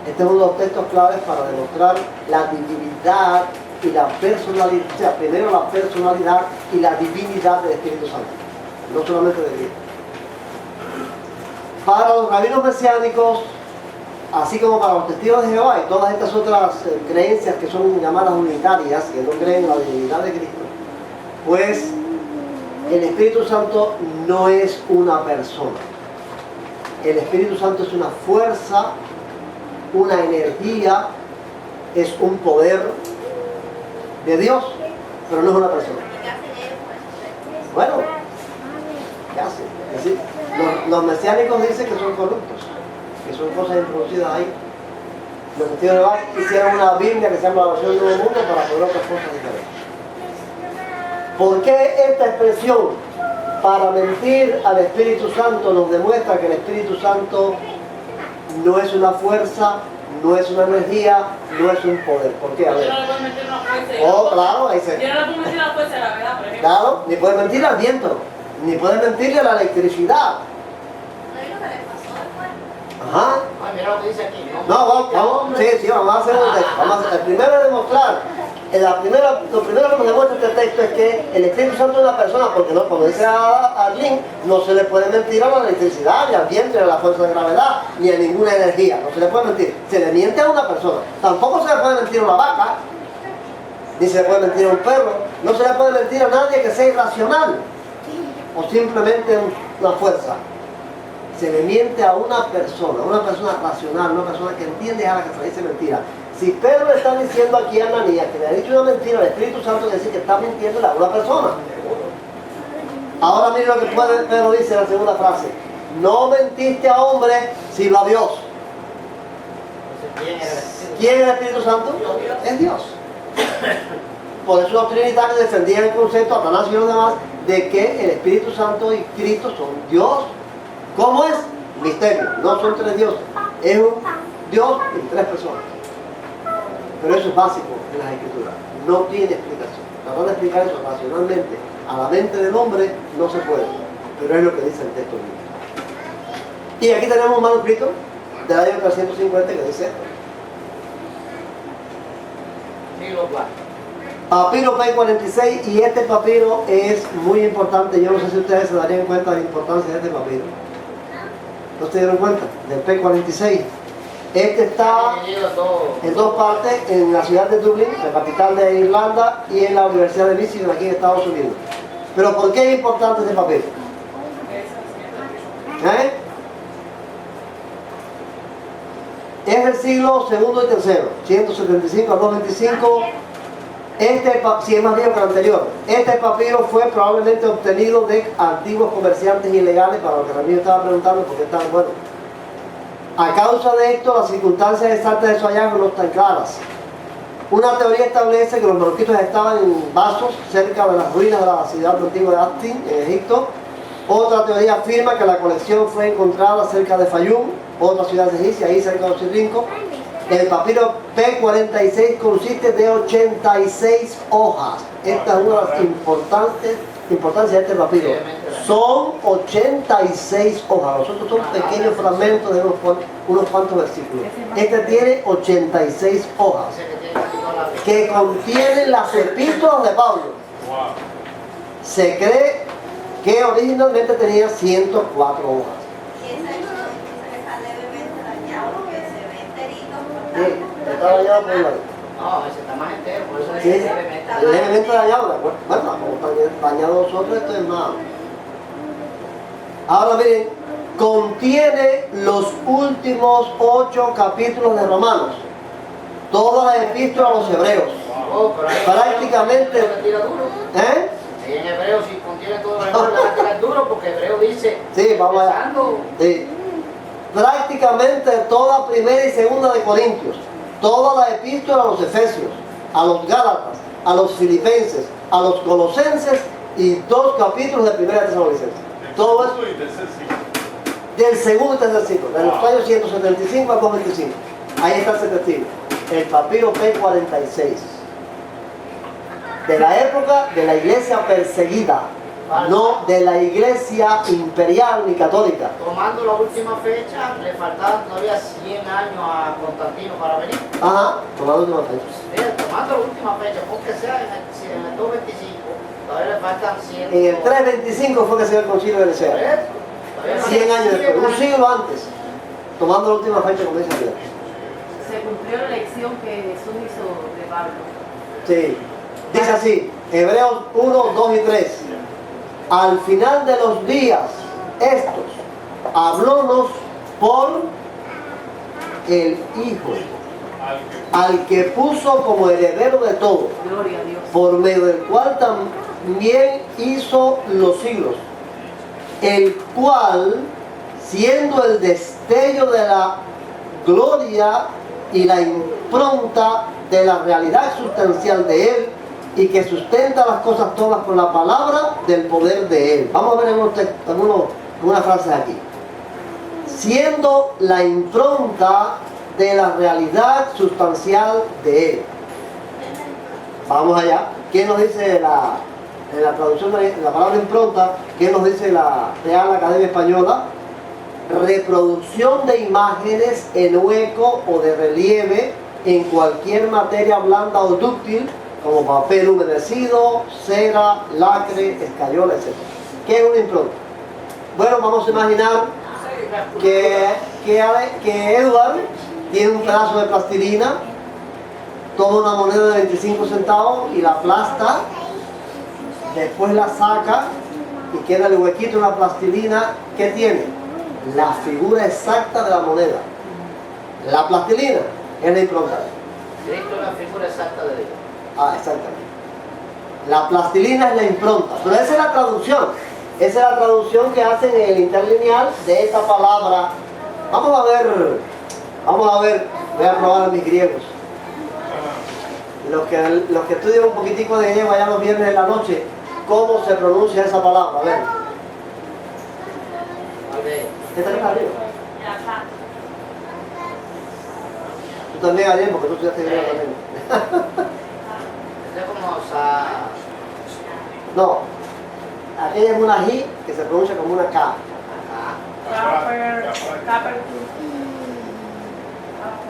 Este es uno de los textos claves para demostrar la divinidad y la personalidad, o sea, primero la personalidad y la divinidad del Espíritu Santo, no solamente de Cristo. Para los rabinos mesiánicos, así como para los testigos de Jehová y todas estas otras creencias que son llamadas unitarias, que no creen en la divinidad de Cristo, pues el Espíritu Santo no es una persona. El Espíritu Santo es una fuerza, una energía, es un poder de Dios, pero no es una persona. Bueno, ¿qué hace? Es decir, los mesiánicos dicen que son corruptos, que son cosas introducidas ahí. Los testigos de Jehová hicieron una Biblia que se llama la versión del Nuevo Mundo para poder otras cosas diferentes. ¿Por qué esta expresión? Para mentir al Espíritu Santo nos demuestra que el Espíritu Santo no es una fuerza, no es una energía, no es un poder. ¿Por qué? A ver. Yo no le puedo mentir a una fuerza. Oh, claro, ahí se... Yo no le puedo mentir a la fuerza de la verdad, por ejemplo. Claro, ni puede mentir al viento, ni puede mentirle a la electricidad. Ajá. Ay, mira lo que dice aquí. No, vamos, sí, vamos a hacer un texto. Vamos a hacer, el primero es demostrar. Lo primero que nos demuestra este texto es que el Espíritu Santo es una persona, porque no, como dice Arlene, no se le puede mentir a la electricidad, ni al viento, ni a la fuerza de gravedad, ni a ninguna energía. No se le puede mentir. Se le miente a una persona. Tampoco se le puede mentir a una vaca, ni se le puede mentir a un perro. No se le puede mentir a nadie que sea irracional o simplemente una fuerza. Se le miente a una persona racional, una persona que entiende a la que se le dice mentira. Si Pedro le está diciendo aquí a Ananías que le ha dicho una mentira al Espíritu Santo, quiere decir que está mintiendo a una persona. Ahora miren lo que Pedro dice en la segunda frase. No mentiste a hombre, sino a Dios. ¿Quién es el Espíritu Santo? Es Dios. Por eso los trinitarios defendían el concepto, Atanás y los demás, de que el Espíritu Santo y Cristo son Dios. ¿Cómo es? Misterio. No son tres dioses. Es un Dios en tres personas. Pero eso es básico en las Escrituras. No tiene explicación. Tratar de explicar eso racionalmente a la mente del hombre no se puede. Pero es lo que dice el texto bíblico. Y aquí tenemos un manuscrito del año 350 que dice esto. Papiro P46, y este papiro es muy importante. Yo no sé si ustedes se darían cuenta de la importancia de este papiro. ¿No se dieron cuenta? Del P46. Este está en dos partes, en la ciudad de Dublín, la capital de Irlanda, y en la Universidad de Michigan, aquí en Estados Unidos. Pero ¿por qué es importante este papiro? Es del siglo segundo y tercero, 175 a 225. Si es más viejo que el anterior. Este papiro fue probablemente obtenido de antiguos comerciantes ilegales, para lo que Ramiro estaba preguntando, porque están, bueno. A causa de esto, las circunstancias exactas de su hallazgo no están claras. Una teoría establece que los manuscritos estaban en vasos cerca de las ruinas de la ciudad antigua de Astin, en Egipto. Otra teoría afirma que la colección fue encontrada cerca de Fayum, otra ciudad egipcia, ahí cerca de Oxirrinco. El papiro P46 consiste de 86 hojas. Esta es una de las importancias de este papiro. Son 86 hojas. Los otros son pequeños fragmentos de unos cuantos versículos. Este tiene 86 hojas que contienen las epístolas de Pablo. Se cree que originalmente tenía 104 hojas. Sí, está dañado por la... No, ese está más entero, por eso Sí, dice levemente dañado. Bueno, como está dañado nosotros, esto es más. Ahora miren, contiene los últimos 8 capítulos de Romanos. Todas las epístolas a los hebreos. Oh, pero ahí Prácticamente. le tira duro. ¿Eh? Ahí en hebreo, si contiene todo el hebreo, le va a tirar duro, porque hebreo dice, Sí, vamos allá. empezando, Sí. Prácticamente toda primera y segunda de Corintios, toda la epístola a los Efesios, a los Gálatas, a los Filipenses, a los Colosenses y 2 capítulos de primera Tesalonicenses. Todo eso del segundo y tercer siglo, de los años 175 al 225. Ahí está ese testigo, el papiro P46. De la época de la iglesia perseguida, no de la iglesia imperial ni católica. tomando la última fecha, le faltaban todavía 100 años a Constantino para venir. Ajá, tomando una fecha. Tomando la última fecha, porque sea en el 225, todavía le faltan 100. En el 325 fue que se dio el concilio de Nicea. 100 años después, un siglo antes, tomando la última fecha como dice Dios. Se cumplió la lección que Jesús hizo de Pablo. Sí, dice así, Hebreos 1, 2 y 3. Al final de los días, estos, hablónos por el Hijo, al que puso como heredero de todo, Gloria a Dios. por medio del cual también hizo los siglos, el cual, siendo el destello de la gloria y la impronta de la realidad sustancial de Él, y que sustenta las cosas todas con la palabra del poder de Él. Vamos a ver algunas frases aquí. Siendo la impronta de la realidad sustancial de Él. Vamos allá. ¿Qué nos dice en la traducción de la palabra impronta? ¿Qué nos dice la Real Academia Española? Reproducción de imágenes en hueco o de relieve en cualquier materia blanda o dúctil, como papel humedecido, cera, lacre, escayola, etc. ¿Qué es una impronta? Bueno, vamos a imaginar que Edward tiene un pedazo de plastilina, toma una moneda de 25 centavos y la aplasta, después la saca y queda el huequito en la plastilina. ¿Qué tiene? La figura exacta de la moneda. La plastilina es la impronta. Cristo es la figura exacta de Dios. Ah, exactamente. La plastilina es la impronta, pero esa es la traducción. Esa es la traducción que hacen en el interlineal de esta palabra. Vamos a ver, voy a probar a mis griegos. Los que estudian un poquitico de griego allá los viernes en la noche, ¿cómo se pronuncia esa palabra? A ver. ¿Esta está arriba? Tú también, Ariel, porque tú estudiaste griego también. Es como No, aquella es una J que se pronuncia como una K.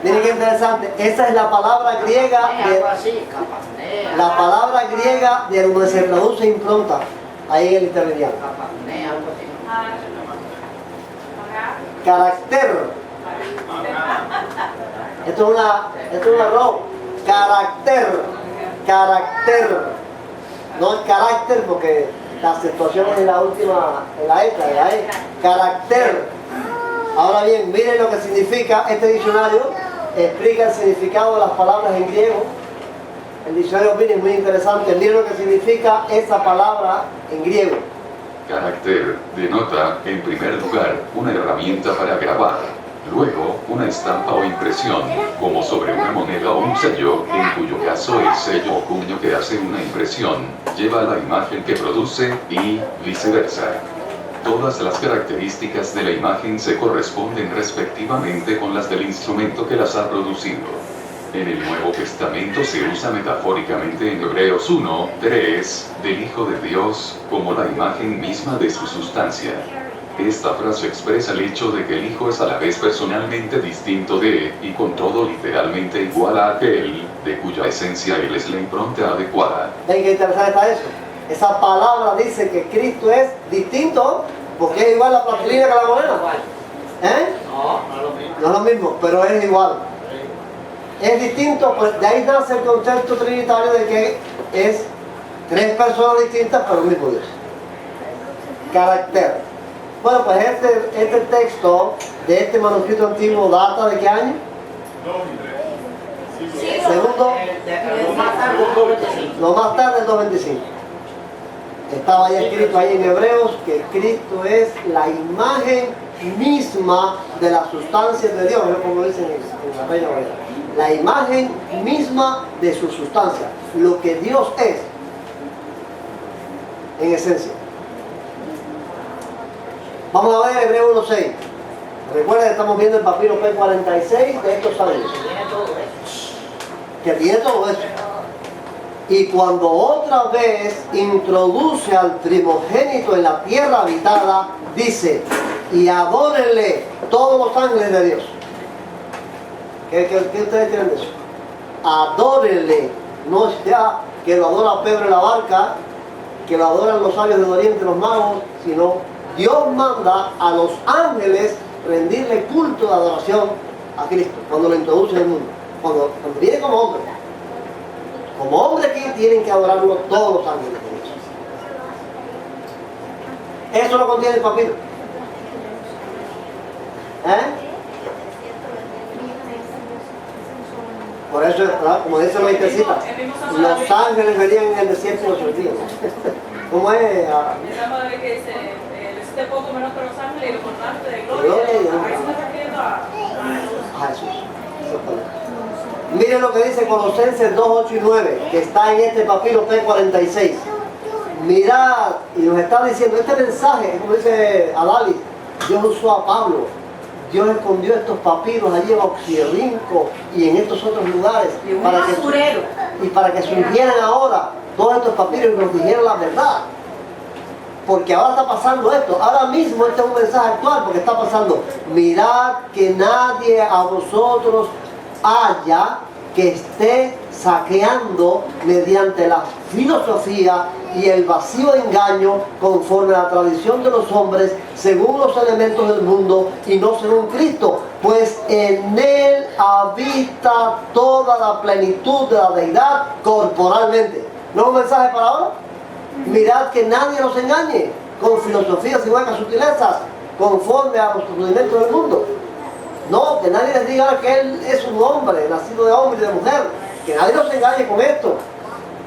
Miren qué interesante, esa es la palabra griega la palabra griega de donde se traduce impronta, ahí en el interlineal. Carácter. Esto es un error. Carácter. No es carácter porque la acentuación es la última, en la E. Carácter. Ahora bien, miren lo que significa este diccionario. Explica el significado de las palabras en griego. El diccionario Biblia es muy interesante. Miren lo que significa esa palabra en griego. Carácter denota, en primer lugar, una herramienta para grabar. Luego, una estampa o impresión, como sobre una moneda o un sello, en cuyo caso el sello o puño que hace una impresión, lleva la imagen que produce, y viceversa. Todas las características de la imagen se corresponden respectivamente con las del instrumento que las ha producido. En el Nuevo Testamento se usa metafóricamente en Hebreos 1:3, del Hijo de Dios, como la imagen misma de su sustancia. Esta frase expresa el hecho de que el Hijo es a la vez personalmente distinto de, y con todo literalmente igual a aquel, de cuya esencia Él es la impronta adecuada. ¿Ven qué interesante está eso? Esa palabra dice que Cristo es distinto, porque es igual la plastilina que la moneda. ¿Eh? No, no es lo mismo. No es lo mismo, pero es igual. Es distinto, pues de ahí nace el concepto trinitario de que es tres personas distintas, pero el mismo Dios. Carácter. Bueno, pues este texto de este manuscrito antiguo data de qué año? 2 y 3. Sí, Segundo, Lo más tarde, 2:25. lo más tarde el 2:25. Estaba ya escrito ahí en Hebreos que Cristo es la imagen misma de la sustancia de Dios, ¿no? Como dicen en la Reina Valera. La imagen misma de su sustancia, lo que Dios es en esencia. Vamos a ver Hebreos 1:6. Recuerden que estamos viendo el papiro P46 de estos años, Tiene todo eso. que tiene todo eso. Y cuando otra vez introduce al primogénito en la tierra habitada, dice, y adórenle todos los ángeles de Dios. ¿Qué ustedes creen de eso? Adórenle, no es ya que lo adora Pedro en la barca, que lo adoran los sabios del oriente, los magos, sino Dios manda a los ángeles rendirle culto de adoración a Cristo, cuando lo introduce en el mundo, cuando viene como hombre. Como hombre aquí tienen que adorarlo todos los ángeles de Dios. Eso lo contiene el papiro. Por eso, como dice la Intercita, los ángeles venían en el desierto y los servían. ¿Cómo es? Esa madre que dice, le hiciste poco menos que los ángeles y lo cortaste de gloria. Ahí se está refiriendo a Jesús. Miren lo que dice Colosenses 2:8 y 9, que está en este papiro P46. Mirad, y nos está diciendo, este mensaje, como dice Adali, Dios usó a Pablo, Dios escondió estos papiros allí en Oxirrinco y en estos otros lugares para que surgieran ahora todos estos papiros y nos dijeran la verdad. Porque ahora está pasando esto, ahora mismo este es un mensaje actual, porque está pasando, mirad que nadie a vosotros haya que esté saqueando mediante la filosofía y el vacío engaño conforme a la tradición de los hombres, según los elementos del mundo y no según Cristo, pues en Él habita toda la plenitud de la deidad corporalmente. ¿No es un mensaje para ahora? Mirad que nadie nos engañe con filosofías y huecas sutilezas conforme a los rudimentos del mundo. No, que nadie les diga que Él es un hombre, nacido de hombre y de mujer. Que nadie nos engañe con esto.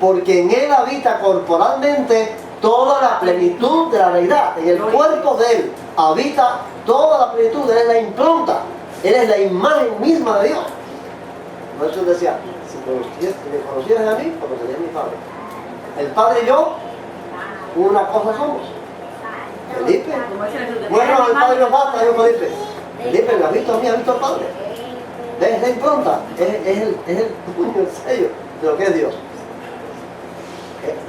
Porque en Él habita corporalmente toda la plenitud de la deidad. En el cuerpo de Él habita toda la plenitud. Él es la impronta. Él es la imagen misma de Dios. Por eso decía, si me conocieras a mí, conocerías a mi Padre. El Padre y yo, una cosa somos. Felipe. Bueno, el Padre nos basta, yo Felipe. Felipe, ¿me has visto a mí? ¿Has visto al Padre? ¿Ves la impronta? Es el puño, el sello de lo que es Dios.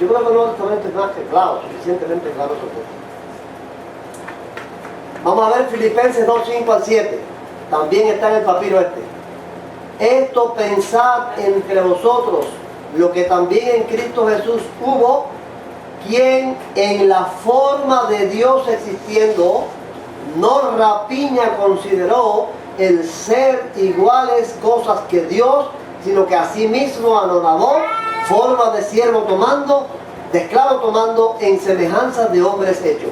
Yo creo que el Nuevo Testamento es más que claro, suficientemente claro sobre esto. Vamos a ver Filipenses 2:5-7. También está en el papiro este. Esto pensad entre vosotros, lo que también en Cristo Jesús hubo, quien en la forma de Dios existiendo, no rapiña consideró el ser iguales cosas que Dios, sino que a sí mismo anonadó, forma de siervo tomando, de esclavo tomando, en semejanza de hombres hechos.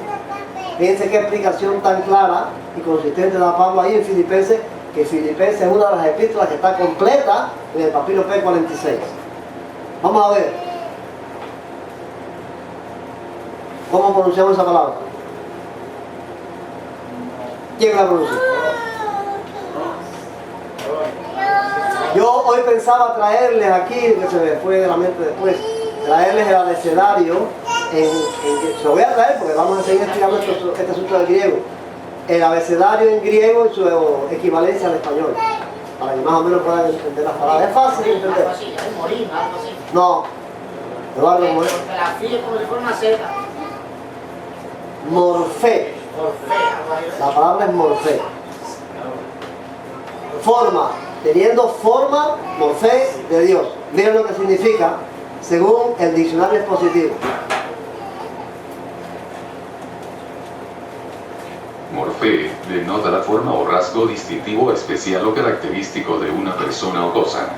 Fíjense qué explicación tan clara y consistente da Pablo ahí en Filipenses, que Filipenses es una de las epístolas que está completa en el papiro P46. Vamos a ver. ¿Cómo pronunciamos esa palabra? ¿Quién la pronuncia? Yo hoy pensaba traerles aquí, que se me fue de la mente después, traerles el abecedario se lo voy a traer porque vamos a seguir estudiando este asunto del griego. El abecedario en griego y su equivalencia al español, para que más o menos puedan entender las palabras. Es fácil de entender. Algo así, hay morir, algo así. No, Eduardo, Porque la fila es como si fuera una Z. morfé. Morfé, algo así. La palabra es morfé. Forma, teniendo forma, morfé de Dios. Miren lo que significa según el diccionario expositivo. Morfé denota la forma o rasgo distintivo especial o característico de una persona o cosa.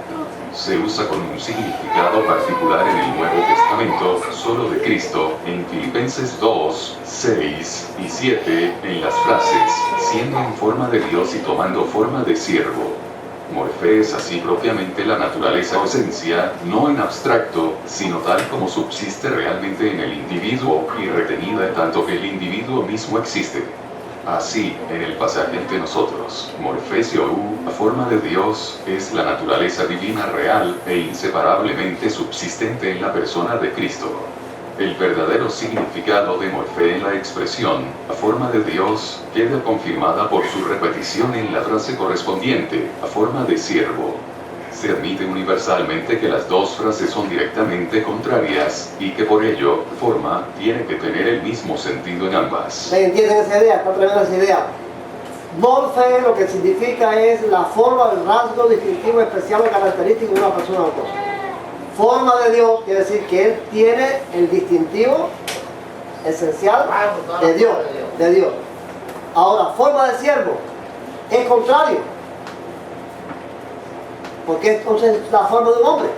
Se usa con un significado particular en el Nuevo Testamento, solo de Cristo, en Filipenses 2, 6 y 7, en las frases, siendo en forma de Dios y tomando forma de siervo. Morfé es así propiamente la naturaleza o esencia, no en abstracto, sino tal como subsiste realmente en el individuo y retenida en tanto que el individuo mismo existe. Así, en el pasaje ante nosotros, Morfesio la forma de Dios, es la naturaleza divina real e inseparablemente subsistente en la persona de Cristo. El verdadero significado de Morfé en la expresión, la forma de Dios, queda confirmada por su repetición en la frase correspondiente, la forma de siervo. Se admite universalmente que las dos frases son directamente contrarias, y que por ello, forma, tiene que tener el mismo sentido en ambas. ¿Se entienden esa idea? Está tremenda esa idea. Morfe lo que significa es la forma, el rasgo distintivo, especial o característico de una persona o cosa. Forma de Dios quiere decir que Él tiene el distintivo esencial de Dios. Ahora, forma de siervo es contrario. Porque entonces es la forma de un hombre.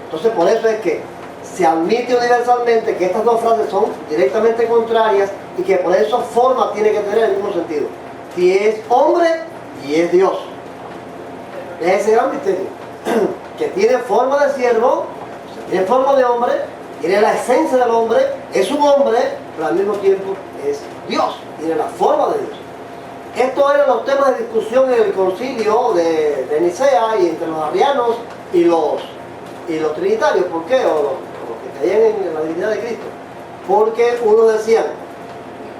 Entonces por eso es que se admite universalmente que estas dos frases son directamente contrarias y que por eso forma tiene que tener el mismo sentido. Si es hombre y es Dios. Es ese gran misterio. Que tiene forma de siervo, tiene forma de hombre, tiene la esencia del hombre, es un hombre, pero al mismo tiempo es Dios, tiene la forma de Dios. Estos eran los temas de discusión en el concilio de Nicea y entre los arrianos y los trinitarios. ¿Por qué? O los que creían en la divinidad de Cristo. Porque unos decían,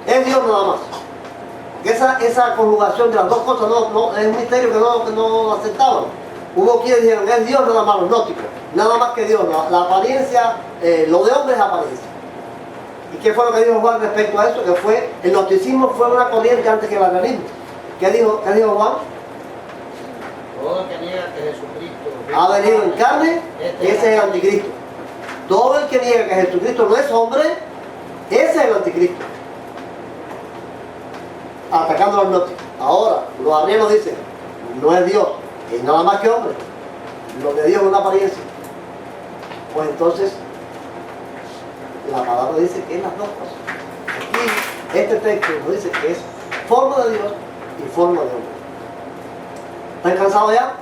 es Dios nada más. Esa conjugación de las dos cosas no, es un misterio que no aceptaban. Hubo quienes dijeron, es Dios nada más, los gnósticos. Nada más que Dios, la apariencia, lo de hombre es apariencia. ¿Y qué fue lo que dijo Juan respecto a eso? Que fue, el gnosticismo fue una corriente antes que el arrianismo. ¿Qué dijo Juan? Todo el que niega que Jesucristo Ha venido en carne, ese es el anticristo. Todo el que niega que Jesucristo no es hombre, ese es el anticristo. Atacando a los gnósticos. Ahora, los arrianos dicen, no es Dios, es nada más que hombre. Lo de Dios es una apariencia. Pues entonces, la palabra dice que es las dos cosas. Aquí, este texto nos dice que es forma de Dios y forma de hombre. ¿Están cansados ya?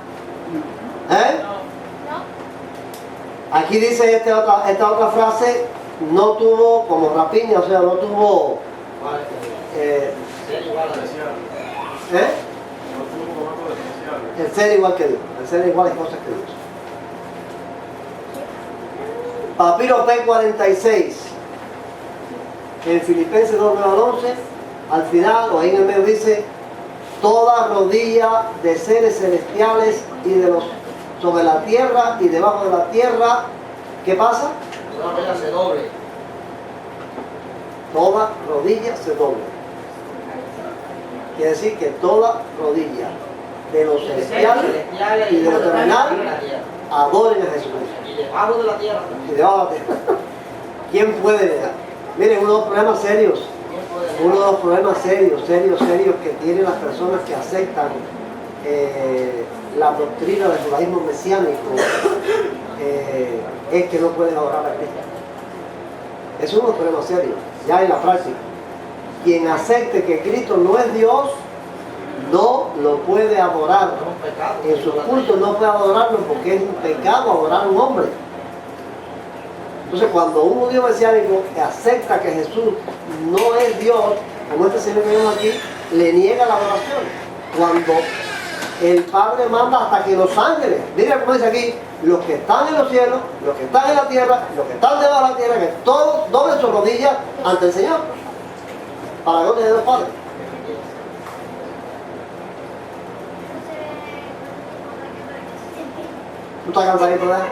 Aquí dice esta otra frase, no tuvo como rapiña, o sea, no tuvo... ser igual a Dios. El ser igual que Dios, el ser igual a cosas que Dios. Papiro P46, en Filipenses 2, 9 al 11, al final, o ahí en el medio dice, toda rodilla de seres celestiales y de los sobre la tierra y debajo de la tierra, ¿qué pasa? Toda rodilla se doble. Toda rodilla se doble. Quiere decir que toda rodilla de los celestiales y de los terrenales adoren a Jesucristo. Y debajo de la tierra. Y debajo de la tierra. ¿Quién puede negar? Miren, uno de los problemas serios, serios que tienen las personas que aceptan la doctrina del judaísmo mesiánico es que no pueden adorar a Cristo. Es uno de los problemas serios, ya en la práctica. Quien acepte que Cristo no es Dios, no lo puede adorar. En sus cultos no puede adorarlo porque es un pecado adorar a un hombre. Entonces, cuando un judío mesiánico acepta que Jesús no es Dios, como este señor que vemos aquí, le niega la adoración. Cuando el Padre manda hasta que los ángeles, mira como dice aquí, los que están en los cielos, los que están en la tierra, los que están debajo de la tierra, que todos doblen sus rodillas ante el Señor, para la gloria de Dios Padre. ¿Tú estás cansadito, verdad?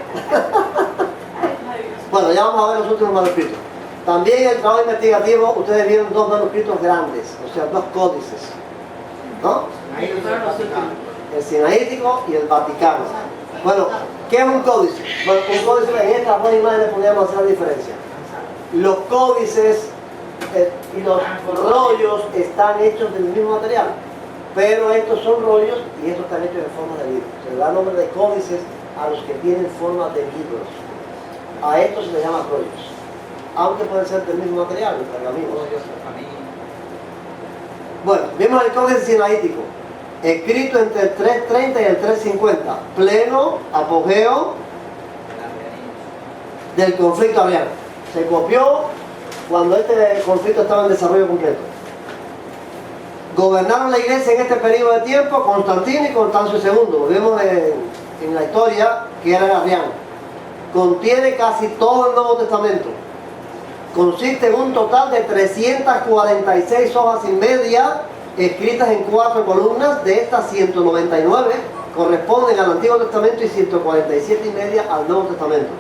Bueno, ya vamos a ver los últimos manuscritos. También en el trabajo investigativo, ustedes vieron dos manuscritos grandes, o sea, dos códices, ¿no? El Sinaítico y el Vaticano. Bueno, ¿qué es un códice? Bueno, un códice, en estas dos imágenes podríamos hacer la diferencia. Los códices y los rollos están hechos del mismo material, pero estos son rollos y estos están hechos en forma de libros. Se le da nombre de códices a los que tienen forma de libros. A estos se les llama rollos, aunque pueden ser del mismo material, el pergamino. Bueno, vimos el códice sinaítico, escrito entre el 330 y el 350, pleno apogeo del conflicto arriano. Se copió cuando este conflicto estaba en desarrollo completo. Gobernaron la iglesia en este periodo de tiempo Constantino y Constancio II. Vemos en la historia que era arriano. Contiene casi todo el Nuevo Testamento. Consiste en un total de 346 hojas y media, escritas en 4 columnas. De estas 199 corresponden al Antiguo Testamento y 147 y media al Nuevo Testamento.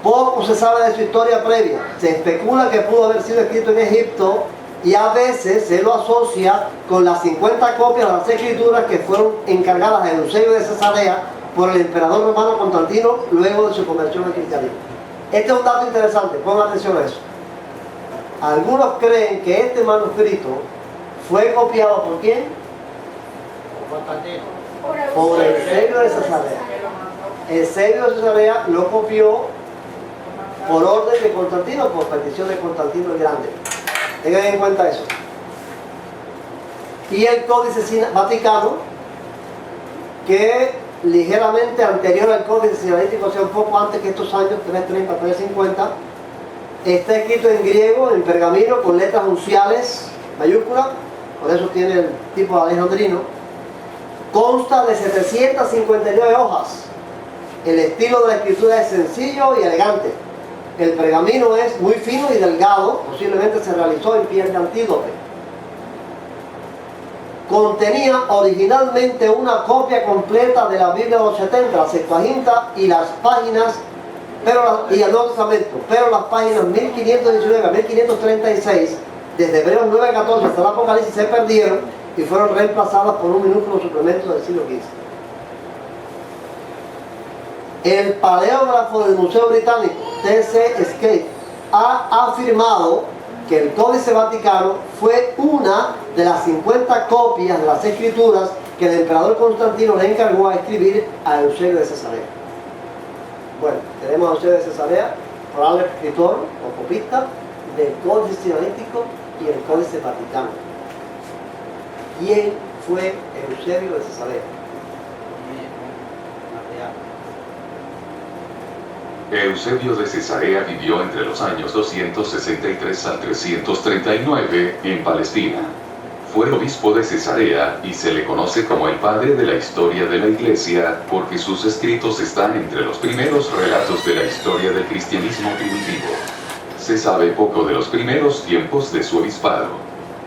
Poco se sabe de su historia previa. Se especula que pudo haber sido escrito en Egipto y a veces se lo asocia con las 50 copias de las Escrituras que fueron encargadas a Eusebio de Cesarea por el emperador romano Constantino luego de su conversión al cristianismo. Este es un dato interesante, pongan atención a eso. Algunos creen que este manuscrito fue copiado ¿por quién? Por Eusebio de Cesarea. Eusebio de Cesarea lo copió por orden de Constantino, por petición de Constantino el Grande. Tengan en cuenta eso. Y el Códice Vaticano, que ligeramente anterior al Códice Sinaítico, o sea, un poco antes que estos años, 330, 350, está escrito en griego, en pergamino, con letras unciales, mayúsculas, por eso tiene el tipo alejandrino. Consta de 759 hojas. El estilo de la escritura es sencillo y elegante. El pergamino es muy fino y delgado, posiblemente se realizó en piel de antílope. Contenía originalmente una copia completa de la Biblia de los 70, la Septuaginta y las páginas, y el Nuevo Testamento, pero las páginas 1519 a 1536, desde Hebreos 9:14 hasta el Apocalipsis, se perdieron y fueron reemplazadas por un minúsculo suplemento del siglo XV. El paleógrafo del Museo Británico, T.C. Skate, ha afirmado que el Códice Vaticano fue una de las 50 copias de las Escrituras que el emperador Constantino le encargó a escribir a Eusebio de Cesarea. Bueno, tenemos a Eusebio de Cesarea, probable escritor o copista del Códice Sinaítico y el Códice Vaticano. ¿Quién fue Eusebio de Cesarea? Eusebio de Cesarea vivió entre los años 263 al 339 en Palestina. Fue obispo de Cesarea y se le conoce como el padre de la historia de la Iglesia porque sus escritos están entre los primeros relatos de la historia del cristianismo primitivo. Se sabe poco de los primeros tiempos de su obispado.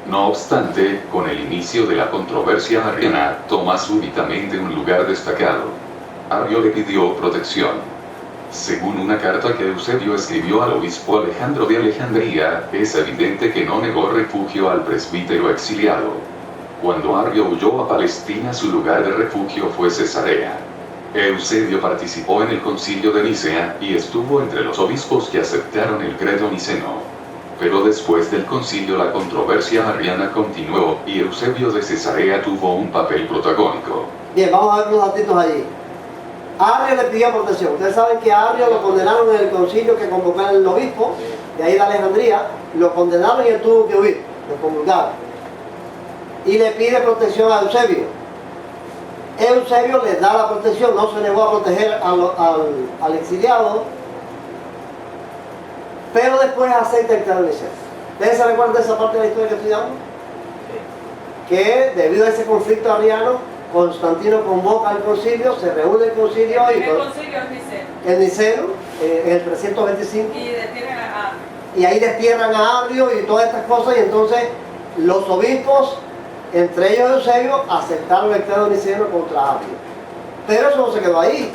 No obstante, con el inicio de la controversia arriana, toma súbitamente un lugar destacado. Arrio le pidió protección. Según una carta que Eusebio escribió al obispo Alejandro de Alejandría, es evidente que no negó refugio al presbítero exiliado. Cuando Arrio huyó a Palestina, su lugar de refugio fue Cesarea. Eusebio participó en el concilio de Nicea y estuvo entre los obispos que aceptaron el credo niceno. Pero después del concilio la controversia arriana continuó y Eusebio de Cesarea tuvo un papel protagónico. Bien, vamos a ver unos datitos allí. Arrio le pidió protección. Ustedes saben que a Arrio lo condenaron en el concilio que convocó el obispo, de ahí de Alejandría, lo condenaron y él tuvo que huir, lo convulgaron. Y le pide protección a Eusebio. Eusebio le da la protección, no se negó a proteger al exiliado, pero después acepta el credo niceno. ¿Ustedes se recuerdan de esa parte de la historia que estudiamos? Que debido a ese conflicto arriano, Constantino convoca al concilio, se reúne el concilio El y primer concilio es Niceno. el Niceno, en el 325, Y detienen a y ahí destierran a Arrio y todas estas cosas, y entonces los obispos, entre ellos Eusebio, aceptaron el credo niceno contra Arrio. Pero eso no se quedó ahí.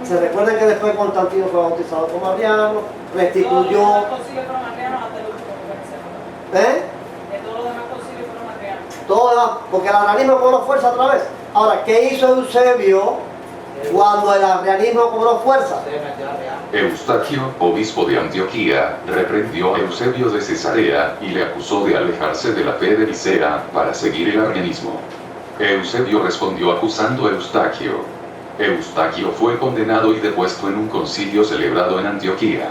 Se recuerda que después Constantino fue bautizado como arriano, restituyó. todos los demás concilios fueron arrianos hasta el último que ¿Eh? de todos los demás concilios fueron arrianos. Todo, porque el arrianismo cobró fuerza otra vez. Ahora, ¿qué hizo Eusebio cuando el arrianismo cobró fuerza? Eustaquio, obispo de Antioquía, reprendió a Eusebio de Cesarea y le acusó de alejarse de la fe de Nicea para seguir el arrianismo. Eusebio respondió acusando a Eustaquio. Eustaquio fue condenado y depuesto en un concilio celebrado en Antioquía.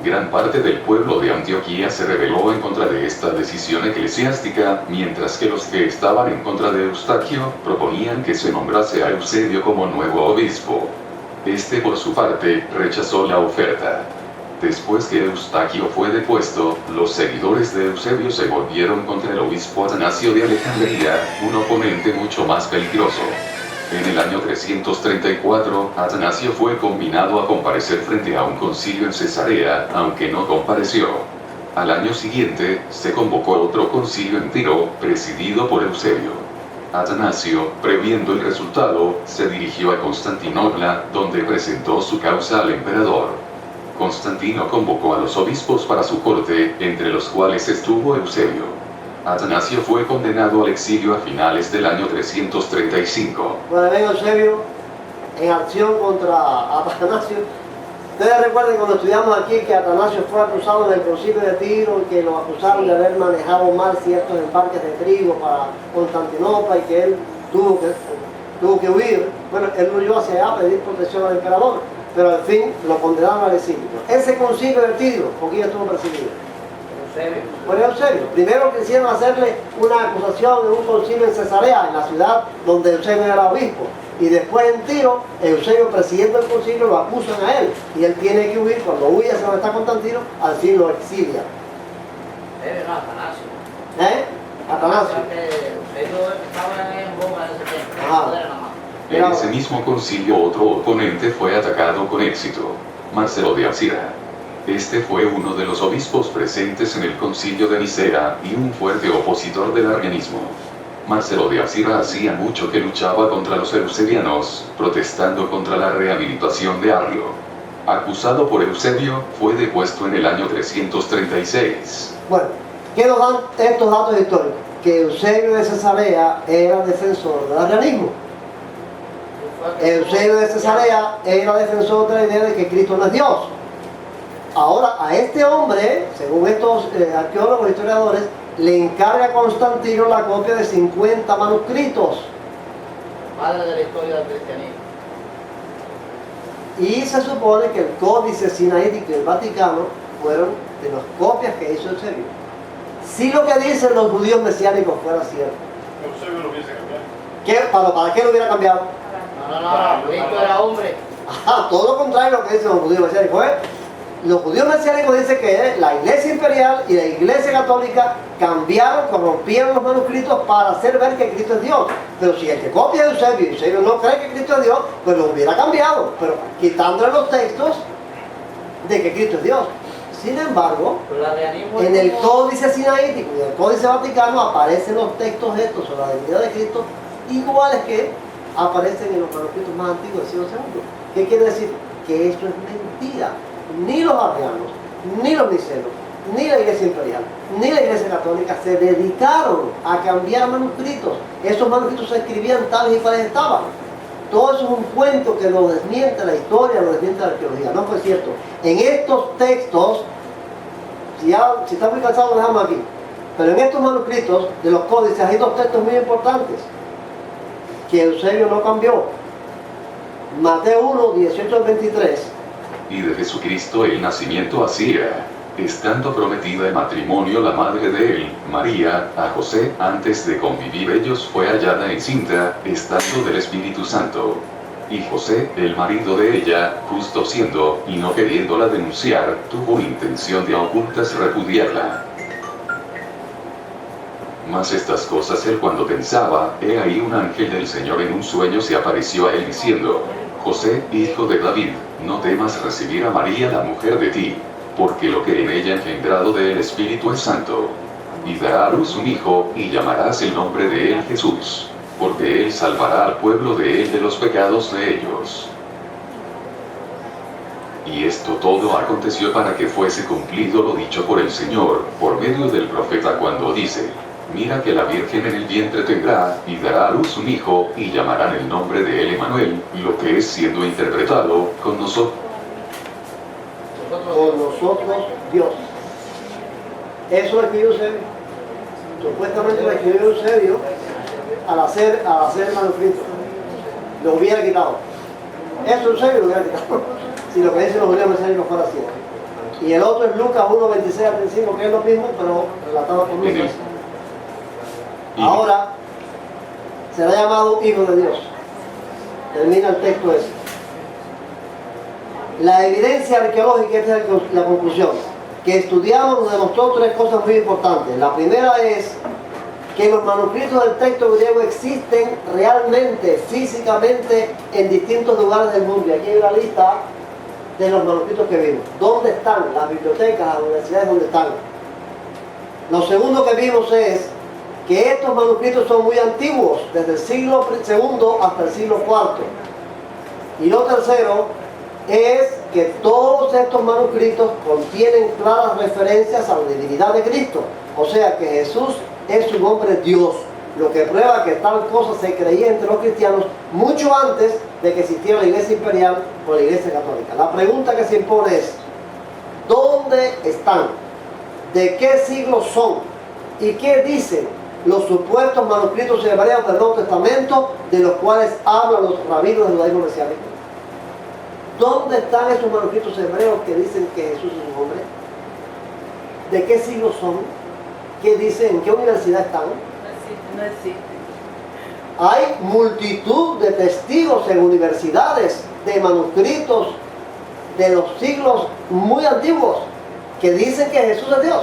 Gran parte del pueblo de Antioquía se rebeló en contra de esta decisión eclesiástica, mientras que los que estaban en contra de Eustaquio proponían que se nombrase a Eusebio como nuevo obispo. Este, por su parte, rechazó la oferta. Después que Eustaquio fue depuesto, los seguidores de Eusebio se volvieron contra el obispo Atanasio de Alejandría, un oponente mucho más peligroso. En el año 334, Atanasio fue conminado a comparecer frente a un concilio en Cesarea, aunque no compareció. Al año siguiente, se convocó otro concilio en Tiro, presidido por Eusebio. Atanasio, previendo el resultado, se dirigió a Constantinopla, donde presentó su causa al emperador. Constantino convocó a los obispos para su corte, entre los cuales estuvo Eusebio. Atanasio fue condenado al exilio a finales del año 335. Bueno, ven Eusebio en acción contra Atanasio. Ustedes recuerden cuando estudiamos aquí que Atanasio fue acusado en el concilio de Tiro, que lo acusaron de haber manejado mal ciertos embarques de trigo para Constantinopla y que él tuvo que huir. Bueno, él huyó hacia allá a pedir protección al emperador, pero al fin lo condenaron al exilio. Ese concilio de Tiro, ¿con quién estuvo presidido? Por Eusebio. Primero quisieron hacerle una acusación en un concilio en Cesarea, en la ciudad donde Eusebio era obispo. Y después en Tiro, Eusebio, presidiendo el concilio, lo acusan a él. Y él tiene que huir. Cuando huye hacia donde está Constantino, al fin lo exilia. No, Atanasio. ¿Eh? Atanasio. Eusebio estaba en boga en ese tiempo. Ajá. No era nada más. En ese mismo concilio otro oponente fue atacado con éxito, Marcelo de Ancira. Este fue uno de los obispos presentes en el concilio de Nicea y un fuerte opositor del arrianismo. Marcelo de Ancira hacía mucho que luchaba contra los eusebianos, protestando contra la rehabilitación de Arrio. Acusado por Eusebio, fue depuesto en el año 336. Bueno, ¿qué nos dan estos datos históricos? Que Eusebio de Cesarea era defensor del arrianismo. Eusebio de Cesarea era defensor de la idea de que Cristo no es Dios. Ahora, a este hombre, según estos arqueólogos e historiadores, le encarga a Constantino la copia de 50 manuscritos. Padre de la historia del cristianismo. Y se supone que el Códice Sinaítico del Vaticano fueron de las copias que hizo Eusebio. Si lo que dicen los judíos mesiánicos fuera cierto. Eusebio lo hubiese cambiado. ¿Para qué lo hubiera cambiado? No, Cristo era hombre. Ajá, todo lo contrario a lo que dicen los judíos mesiánicos. Los judíos mesiánicos dicen que la Iglesia Imperial y la Iglesia Católica cambiaron, corrompieron los manuscritos para hacer ver que Cristo es Dios. Pero si el que copia de Eusebio, y Eusebio no cree que Cristo es Dios, pues lo hubiera cambiado, pero quitándole los textos de que Cristo es Dios. Sin embargo, en el Códice Sinaítico y el Códice Vaticano aparecen los textos estos sobre la divinidad de Cristo iguales que aparecen en los manuscritos más antiguos del siglo II. ¿Qué quiere decir? Que esto es mentira. Ni los arrianos, ni los nicenos, ni la Iglesia Imperial, ni la Iglesia Católica se dedicaron a cambiar manuscritos. Esos manuscritos se escribían tales y cuales estaban. Todo eso es un cuento que lo desmiente la historia, lo desmiente la arqueología. No fue cierto. En estos textos, si está muy cansado, lo dejamos aquí. Pero en estos manuscritos de los códices hay dos textos muy importantes que Eusebio no cambió. Mateo 1, 18 al 23. Y de Jesucristo el nacimiento hacía, estando prometida en matrimonio la madre de él, María, a José, antes de convivir ellos fue hallada encinta, estando del Espíritu Santo. Y José, el marido de ella, justo siendo, y no queriéndola denunciar, tuvo intención de a ocultas repudiarla. Mas estas cosas él cuando pensaba, he ahí un ángel del Señor en un sueño se apareció a él diciendo, José, hijo de David, no temas recibir a María la mujer de ti, porque lo que en ella engendrado del Espíritu es santo. Y dará a luz un hijo, y llamarás el nombre de él Jesús, porque él salvará al pueblo de él de los pecados de ellos. Y esto todo aconteció para que fuese cumplido lo dicho por el Señor, por medio del profeta cuando dice, mira que la Virgen en el vientre tendrá, y dará a luz un hijo, y llamarán el nombre de él Emmanuel, lo que es siendo interpretado, con nosotros Dios. Eso lo escribió Eusebio. Supuestamente lo escribió Eusebio al hacer el manuscrito. Lo hubiera quitado. Eso Eusebio lo hubiera quitado. Si lo que dicen los judíos mensajeros no fuera así. Y el otro es Lucas 1:26 al principio, que es lo mismo, pero relatado por Lucas. Ahora será llamado Hijo de Dios. Termina el texto ese. La evidencia arqueológica, esta es la conclusión, que estudiamos nos demostró tres cosas muy importantes. La primera es que los manuscritos del texto griego existen realmente, físicamente, en distintos lugares del mundo. Y aquí hay una lista de los manuscritos que vimos. ¿Dónde están? Las bibliotecas, las universidades, ¿dónde están? Lo segundo que vimos es que estos manuscritos son muy antiguos, desde el siglo II hasta el siglo IV. Y lo tercero es que todos estos manuscritos contienen claras referencias a la divinidad de Cristo. O sea que Jesús es un hombre Dios, lo que prueba que tal cosa se creía entre los cristianos mucho antes de que existiera la Iglesia Imperial o la Iglesia Católica. La pregunta que se impone es, ¿dónde están? ¿De qué siglo son? ¿Y qué dicen los supuestos manuscritos hebreos del Nuevo Testamento de los cuales hablan los rabinos del judaísmo mesiánico? ¿Dónde están esos manuscritos hebreos que dicen que Jesús es un hombre? ¿De qué siglo son? ¿Qué dicen? ¿En qué universidad están? No existe. Hay multitud de testigos en universidades de manuscritos de los siglos muy antiguos que dicen que Jesús es Dios.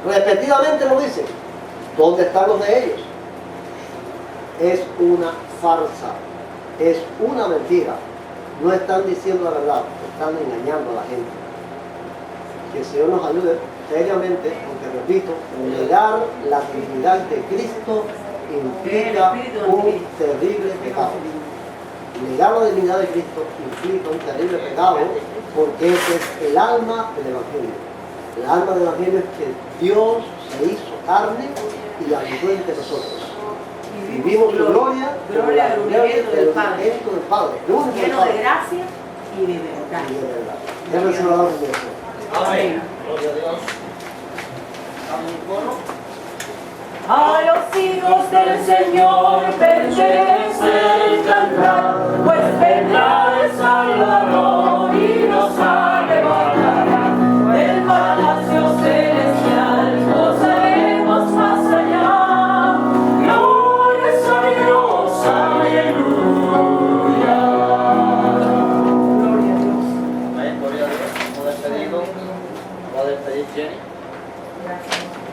Repetidamente lo dicen. ¿Dónde están los de ellos? Es una farsa, es una mentira. No están diciendo la verdad, están engañando a la gente. Que el Señor nos ayude seriamente, porque repito, negar la divinidad de Cristo implica un terrible pecado. Negar la divinidad de Cristo implica un terrible pecado, porque ese es el alma del Evangelio. El alma del Evangelio es que Dios se hizo carne y habitó entre nosotros. Y vimos su gloria, gloria del unigénito del Padre, lleno de gracia y de verdad. Déjame saludar un beso. Amén. Gloria a Dios. Dame un coro. A los hijos del Señor pertenece el cantar, pues vendrá el Salvador y nos arrebatará del palacio celestial, gozaremos más allá. Glorias a Dios, aleluya. Gloria a Dios. Amén, gloria a Dios. Hemos despedido. Va a despedir Jenny. Gracias.